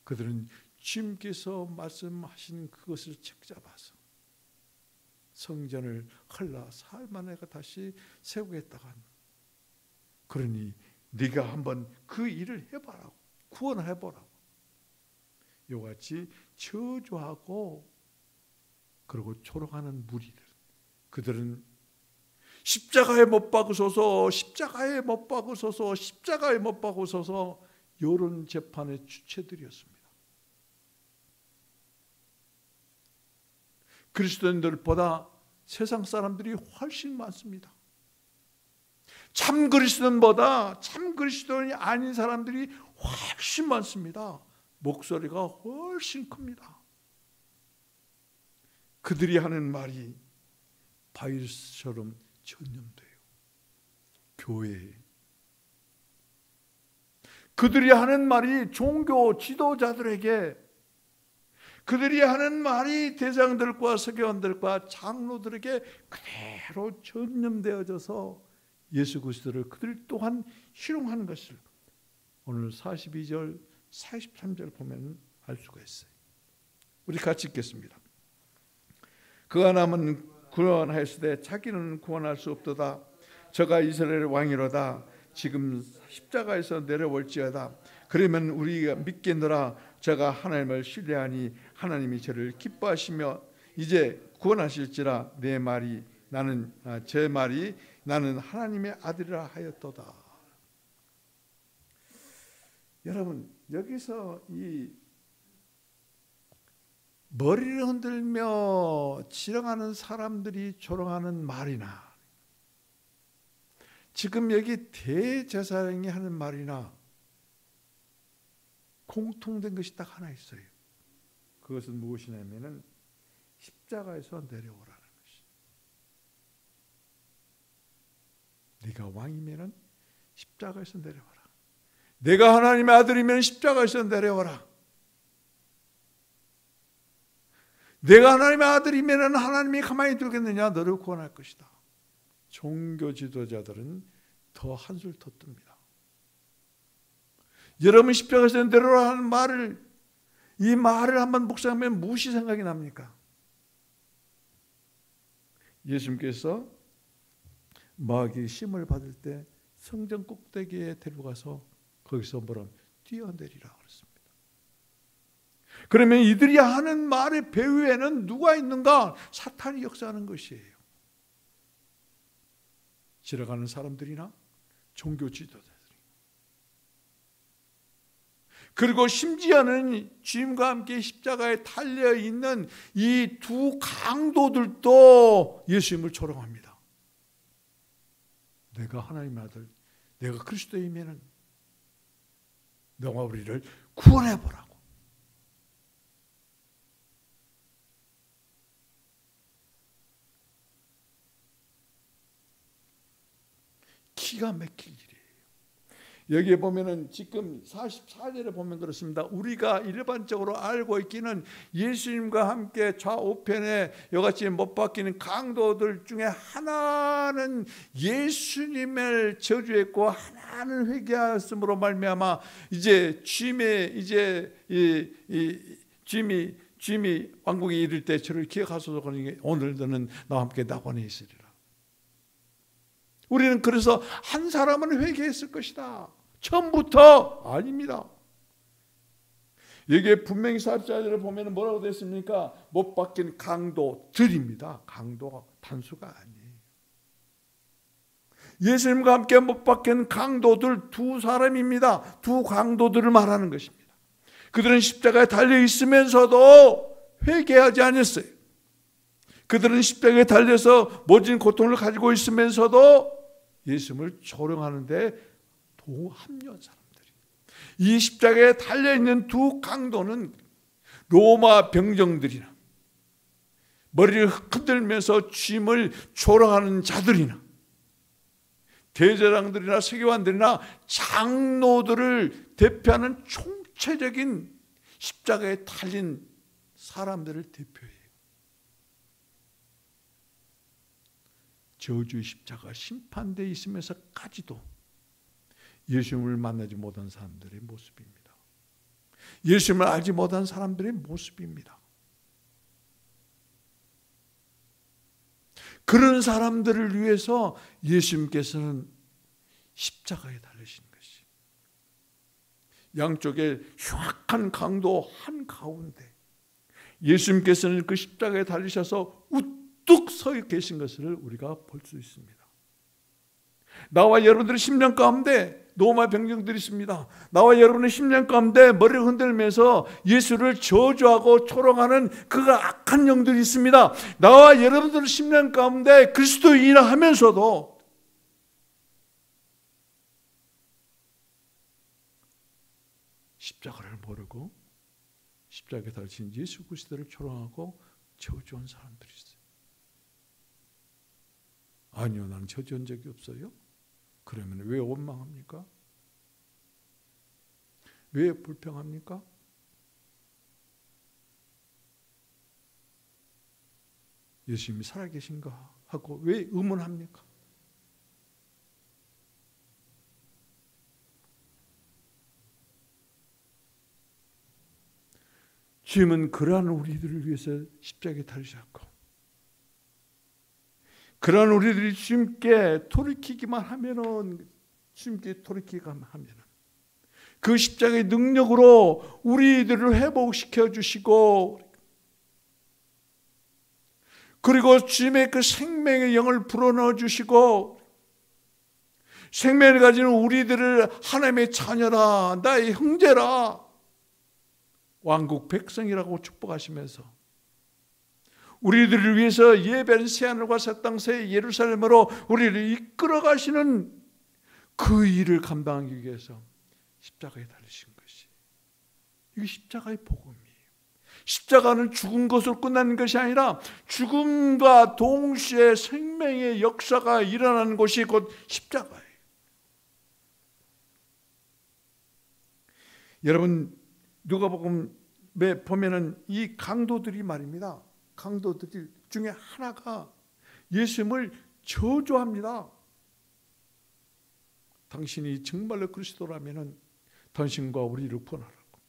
그들은 주님께서 말씀하신 그것을 책잡아서 성전을 헐라 사흘 만에 다시 세우겠다고 한다. 그러니 네가 한번 그 일을 해보라고, 구원해보라고. 이와 같이 저주하고 그리고 조롱하는 무리들, 그들은 십자가에 못 박으소서, 십자가에 못 박으소서, 십자가에 못 박으소서 이런 재판의 주체들이었습니다. 그리스도인들보다 세상 사람들이 훨씬 많습니다. 참 그리스도인보다 참 그리스도인이 아닌 사람들이 훨씬 많습니다. 목소리가 훨씬 큽니다. 그들이 하는 말이 바이러스처럼 전염돼요. 교회에. 그들이 하는 말이 종교 지도자들에게, 그들이 하는 말이 대장들과 서기관들과 장로들에게 그대로 전염되어져서 예수 그리스도를 그들 또한 희롱하는 것을 오늘 42절 43절 보면 알 수가 있어요. 우리 같이 읽겠습니다. 그가 남은 구원하였으되 자기는 구원할 수 없도다. 저가 이스라엘 왕이로다. 지금 십자가에서 내려올지어다. 그러면 우리가 믿겠노라. 저가 하나님을 신뢰하니 하나님이 저를 기뻐하시며 이제 구원하실지라. 내 말이 나는 제 말이 나는 하나님의 아들이라 하였도다. 여러분, 여기서 이 머리를 흔들며 지령하는 사람들이 조롱하는 말이나 지금 여기 대제사장이 하는 말이나 공통된 것이 딱 하나 있어요. 그것은 무엇이냐면은 십자가에서 내려오라는 것이. 네가 왕이면은 십자가에서 내려와라. 내가 하나님의 아들이면 십자가에서 내려와라. 내가 하나님의 아들이면 하나님이 가만히 두겠느냐? 너를 구원할 것이다. 종교 지도자들은 더 한술 더 뜹니다. 여러분 십자가에서 내려오라는 말을, 이 말을 한번 묵상하면 무엇이 생각이 납니까? 예수님께서 마귀의 심을 받을 때 성전 꼭대기에 데려가서 거기서 뭐라 뛰어내리라 그랬습니다. 그러면 이들이 하는 말의 배후에는 누가 있는가? 사탄이 역사하는 것이에요. 지나가는 사람들이나 종교 지도자들이. 그리고 심지어는 주님과 함께 십자가에 달려있는 이 두 강도들도 예수님을 조롱합니다. 내가 하나님의 아들, 내가 그리스도이면은 너와 우리를 구원해보라고. 기가 막힐 일이에요. 여기에 보면은 지금 44절에 보면 그렇습니다. 우리가 일반적으로 알고 있기는 예수님과 함께 좌우편에 이같이 못 박히는 강도들 중에 하나는 예수님을 저주했고 하나는 회개하였으므로 말미암아 이제 주님의 주님이 왕국에 이를 때 저를 기억하소서. 그러니 오늘 너는 나와 함께 낙원에 있으리라. 우리는 그래서 한 사람은 회개했을 것이다. 처음부터 아닙니다. 여기에 분명히 44절을 보면 뭐라고 됐습니까? 못 박힌 강도들입니다. 강도가 단수가 아니에요. 예수님과 함께 못 박힌 강도들 두 사람입니다. 두 강도들을 말하는 것입니다. 그들은 십자가에 달려 있으면서도 회개하지 않았어요. 그들은 십자가에 달려서 모진 고통을 가지고 있으면서도 예수님을 조롱하는데 합류한 사람들이. 이 십자가에 달려있는 두 강도는 로마 병정들이나 머리를 흔들면서 주님을 조롱하는 자들이나 대제사장들이나 서기관들이나 장로들을 대표하는 총체적인 십자가에 달린 사람들을 대표해요. 저주의 십자가 심판대에 있으면서까지도 예수님을 만나지 못한 사람들의 모습입니다. 예수님을 알지 못한 사람들의 모습입니다. 그런 사람들을 위해서 예수님께서는 십자가에 달리신 것이, 양쪽에 흉악한 강도 한가운데 예수님께서는 그 십자가에 달리셔서 우뚝 서 계신 것을 우리가 볼 수 있습니다. 나와 여러분들의 심령 가운데 노마 병정들이 있습니다. 나와 여러분의 심령 가운데 머리를 흔들면서 예수를 저주하고 초롱하는 그 악한 영들이 있습니다. 나와 여러분들의 심령 가운데 그리스도인이라 하면서도 십자가를 모르고 십자가에 달리신 예수 그리스도를 초롱하고 저주한 사람들이 있어요. 아니요, 나는 저주한 적이 없어요. 그러면 왜 원망합니까? 왜 불평합니까? 예수님이 살아계신가 하고 왜 의문합니까? 주님은 그러한 우리들을 위해서 십자가에 달리셨고, 그러한 우리들이 주님께 돌이키기만 하면은, 주님께 돌이키기만 하면은 그 십자가의 능력으로 우리들을 회복시켜 주시고, 그리고 주님의 그 생명의 영을 불어넣어 주시고, 생명을 가지는 우리들을 하나님의 자녀라, 나의 형제라, 왕국 백성이라고 축복하시면서 우리들을 위해서 예배하는 새하늘과 새 땅 새 예루살렘으로 우리를 이끌어 가시는 그 일을 감당하기 위해서 십자가에 달리신 것이, 이게 십자가의 복음이에요. 십자가는 죽은 것으로 끝나는 것이 아니라 죽음과 동시에 생명의 역사가 일어나는 것이 곧 십자가예요. 여러분, 누가복음에 보면은 이 강도들이 말입니다. 강도들 중에 하나가 예수님을 저주합니다. 당신이 정말로 그리스도라면은 당신과 우리를 구원하라고.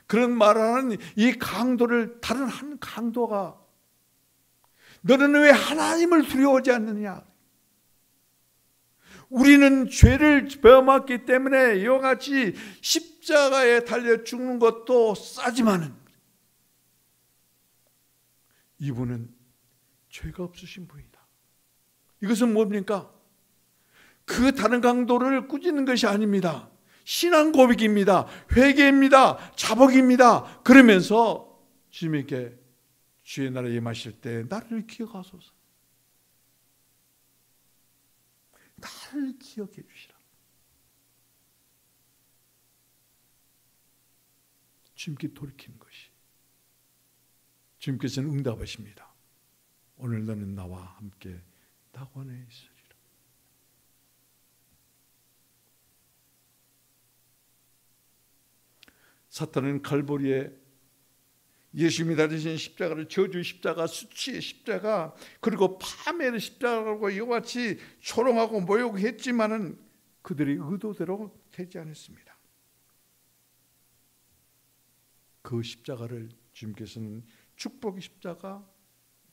그런 말을 하는 이 강도를 다른 한 강도가, 너는 왜 하나님을 두려워하지 않느냐? 우리는 죄를 범했기 때문에 이와 같이 십자가에 달려 죽는 것도 싸지만은 이분은 죄가 없으신 분이다. 이것은 뭡니까? 그 다른 강도를 꾸짖는 것이 아닙니다. 신앙 고백입니다. 회개입니다. 자복입니다. 그러면서 주님에게 주의 나라에 임하실 때 나를 기억하소서. 나를 기억해 주시라. 주님께 돌이키는 것이, 주님께서는 응답하십니다. 오늘 너는 나와 함께 낙원에 있으리라. 사탄은 갈보리에 예수님이 달리신 십자가를 저주 십자가, 수치의 십자가, 그리고 파멸의 십자가라고 이와 같이 초롱하고 모욕했지만은 그들의 의도대로 되지 않았습니다. 그 십자가를 주님께서는 축복의 십자가,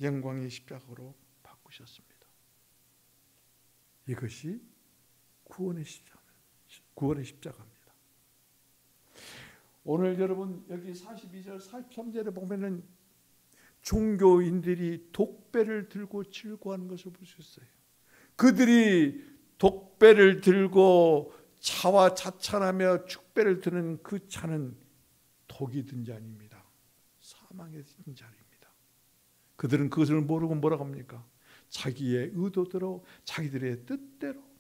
영광의 십자가로 바꾸셨습니다. 이것이 구원의 십자가입니다. 오늘 여러분 여기 42절 43절에 보면은 종교인들이 독배를 들고 질고하는 것을 볼 수 있어요. 그들이 독배를 들고 차와 자찬하며 축배를 드는 그 차는 독이 든 잔입니다. 사망의 든 잔입니다. 그들은 그것을 모르고 뭐라고 합니까? 자기의 의도대로, 자기들의 뜻대로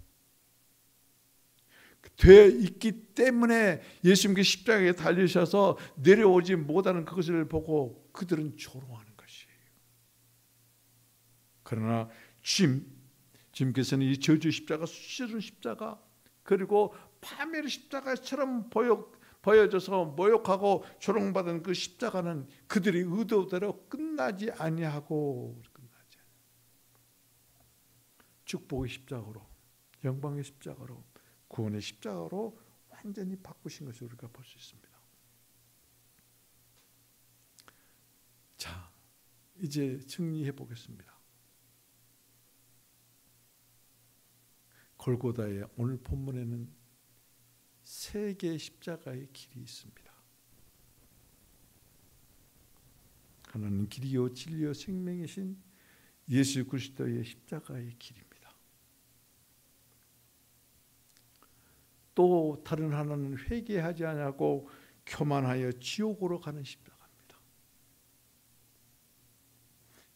되어 있기 때문에 예수님께 십자가에 달리셔서 내려오지 못하는 그것을 보고 그들은 조롱하는 것이에요. 그러나 주님께서는 이 저주 십자가, 수치스러운 십자가, 그리고 파멸의 십자가처럼 보여져서 모욕하고 조롱받은 그 십자가는 그들의 의도대로 끝나지 아니하고 축복의 십자가로, 영광의 십자가로, 구원의 십자가로 완전히 바꾸신 것을 우리가 볼 수 있습니다. 자, 이제 정리해 보겠습니다. 골고다의 오늘 본문에는 세 개의 십자가의 길이 있습니다. 하나는 길이요 진리요 생명이신 예수 그리스도의 십자가의 길입니다. 또 다른 하나는 회개하지 않고 교만하여 지옥으로 가는 십자가입니다.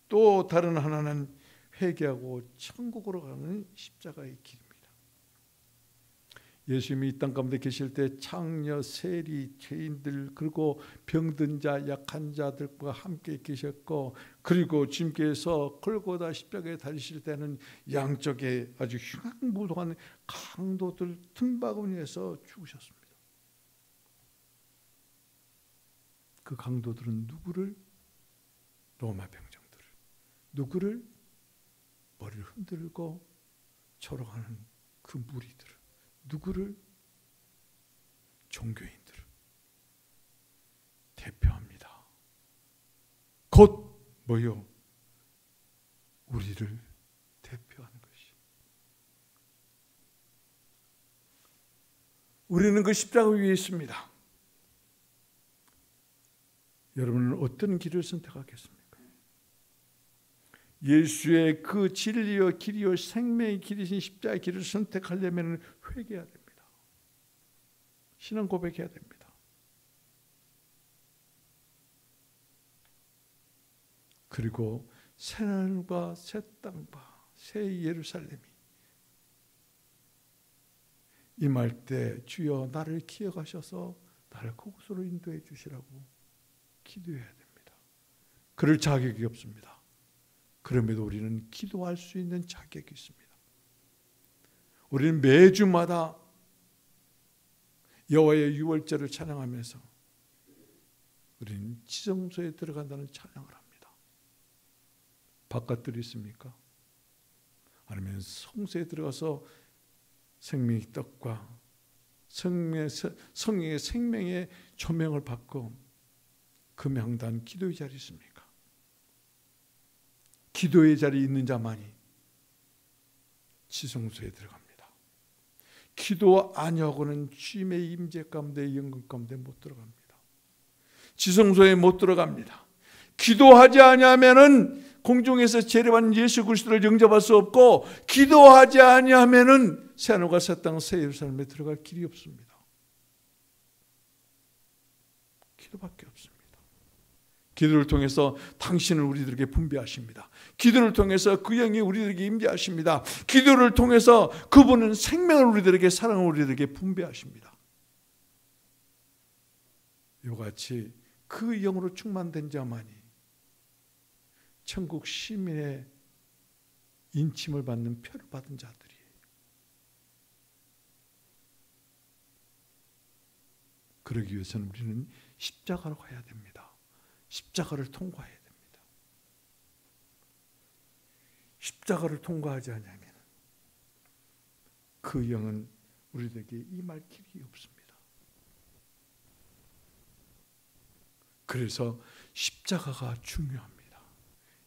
또 다른 하나는 회개하고 천국으로 가는 십자가의 길입니다. 예수님이 이 땅 가운데 계실 때 창녀, 세리, 죄인들 그리고 병든 자, 약한 자들과 함께 계셨고, 그리고 주님께서 골고다 십자가에 달리실 때는 양쪽에 아주 흉악무도한 강도들 등바구니에서 죽으셨습니다. 그 강도들은 누구를? 로마 병정들을. 누구를? 머리를 흔들고 초롱하는 그 무리들을. 누구를? 종교인들을 대표합니다. 곧 뭐요? 우리를 대표하는 것이. 우리는 그 십자가 위에 있습니다. 여러분은 어떤 길을 선택하겠습니까? 예수의 그 진리요 길이요 생명의 길이신 십자가의 길을 선택하려면 회개해야 됩니다. 신앙 고백해야 됩니다. 그리고 새하늘과 새 땅과 새 예루살렘이 임할 때 주여 나를 기억하셔서 나를 그곳으로 인도해 주시라고 기도해야 됩니다. 그럴 자격이 없습니다. 그럼에도 우리는 기도할 수 있는 자격이 있습니다. 우리는 매주마다 여호와의 유월절을 찬양하면서 우리는 지성소에 들어간다는 찬양을 합니다. 바깥들이 있습니까? 아니면 성소에 들어가서 생명의 떡과 성령의 생명의 조명을 받고 금양단 기도의 자리에 있습니까? 기도의 자리에 있는 자만이 지성소에 들어갑니다. 기도 아니하고는 주님의 임재 가운데 영광 가운데 못 들어갑니다. 지성소에 못 들어갑니다. 기도하지 아니하면은 공중에서 재림한 예수 그리스도를 영접할 수 없고, 기도하지 아니하면은 새하늘과 새 땅 새 예루살렘에 들어갈 길이 없습니다. 기도밖에 없습니다. 기도를 통해서 당신은 우리들에게 분배하십니다. 기도를 통해서 그 영이 우리들에게 임재하십니다. 기도를 통해서 그분은 생명을 우리들에게, 사랑을 우리들에게 분배하십니다. 이와 같이 그 영으로 충만된 자만이 천국 시민의 인침을 받는 표를 받은 자들이에요. 그러기 위해서는 우리는 십자가로 가야 됩니다. 십자가를 통과해야 됩니다. 십자가를 통과하지 않으면 그 영은 우리에게 임할 길이 없습니다. 그래서 십자가가 중요합니다.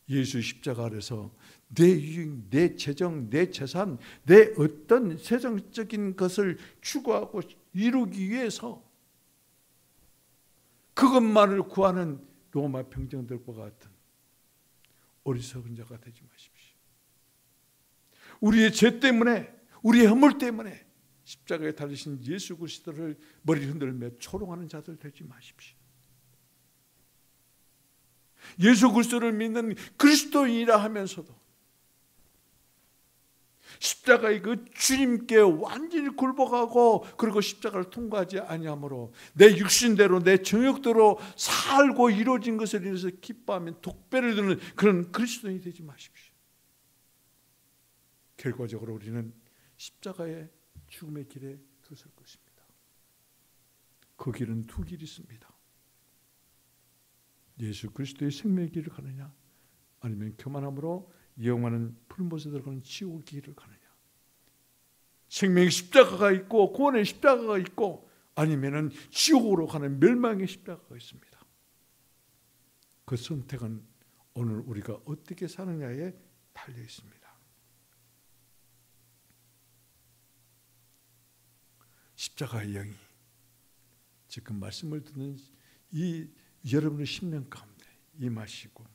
예수 십자가 아래서 내 유익, 내 재정, 내 재산, 내 어떤 세상적인 것을 추구하고 이루기 위해서 그것만을 구하는 로마 병정들과 같은 어리석은 자가 되지 마십시오. 우리의 죄 때문에, 우리의 허물 때문에 십자가에 달리신 예수 그리스도를 머리 흔들며 초롱하는 자들 되지 마십시오. 예수 그리스도를 믿는 그리스도인이라 하면서도 십자가의 그 주님께 완전히 굴복하고, 그리고 십자가를 통과하지 아니하므로 내 육신대로 내 정욕대로 살고 이루어진 것을 인해서 기뻐하면 독배를 드는 그런 그리스도인이 되지 마십시오. 결과적으로 우리는 십자가의 죽음의 길에 들어설 것입니다. 그 길은 두 길이 있습니다. 예수 그리스도의 생명의 길을 가느냐, 아니면 교만함으로 영원한 풀못에 들어가는 지옥의 길을 가느냐. 생명의 십자가가 있고 구원의 십자가가 있고 아니면은 지옥으로 가는 멸망의 십자가가 있습니다. 그 선택은 오늘 우리가 어떻게 사느냐에 달려 있습니다. 십자가의 영이 지금 말씀을 듣는 이 여러분의 심령 가운데 임하시고,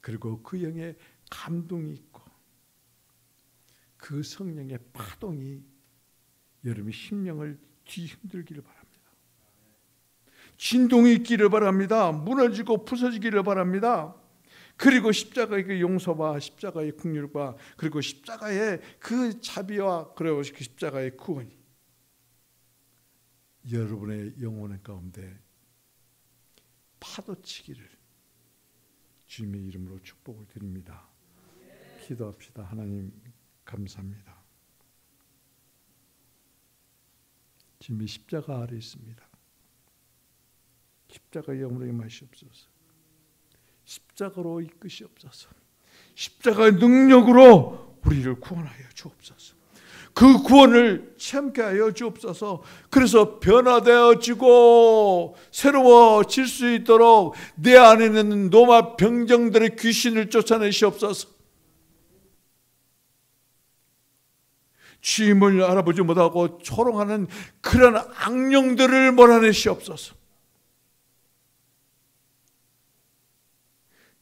그리고 그 영의 감동이 있고 그 성령의 파동이 여러분의 심령을 뒤흔들기를 바랍니다. 진동이 있기를 바랍니다. 무너지고 부서지기를 바랍니다. 그리고 십자가의 그 용서와 십자가의 긍휼과 그리고 십자가의 그 자비와 그리고 그 십자가의 구원이 여러분의 영혼 가운데 파도치기를 주님의 이름으로 축복을 드립니다. 기도합시다. 하나님 감사합니다. 주님의 십자가 아래 있습니다. 십자가의 영으로 임하시옵소서. 십자가로 이끄시옵소서. 십자가의 능력으로 우리를 구원하여 주옵소서. 그 구원을 체험케 하여 주옵소서. 그래서 변화되어지고 새로워질 수 있도록 내 안에 있는 노마 병정들의 귀신을 쫓아내시옵소서. 주임을 알아보지 못하고 초롱하는 그런 악령들을 몰아내시옵소서.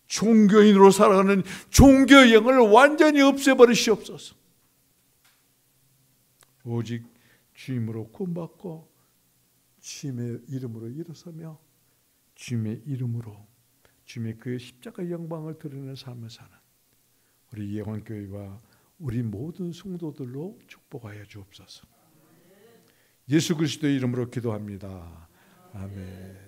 종교인으로 살아가는 종교의 영을 완전히 없애버리시옵소서. 오직 주임으로 구원받고 주임의 이름으로 일어서며 주임의 이름으로 주님의 그 십자가의 영광을 드러내는 삶을 사는 우리 예원교회와 우리 모든 성도들로 축복하여 주옵소서. 예수 그리스도의 이름으로 기도합니다. 아멘.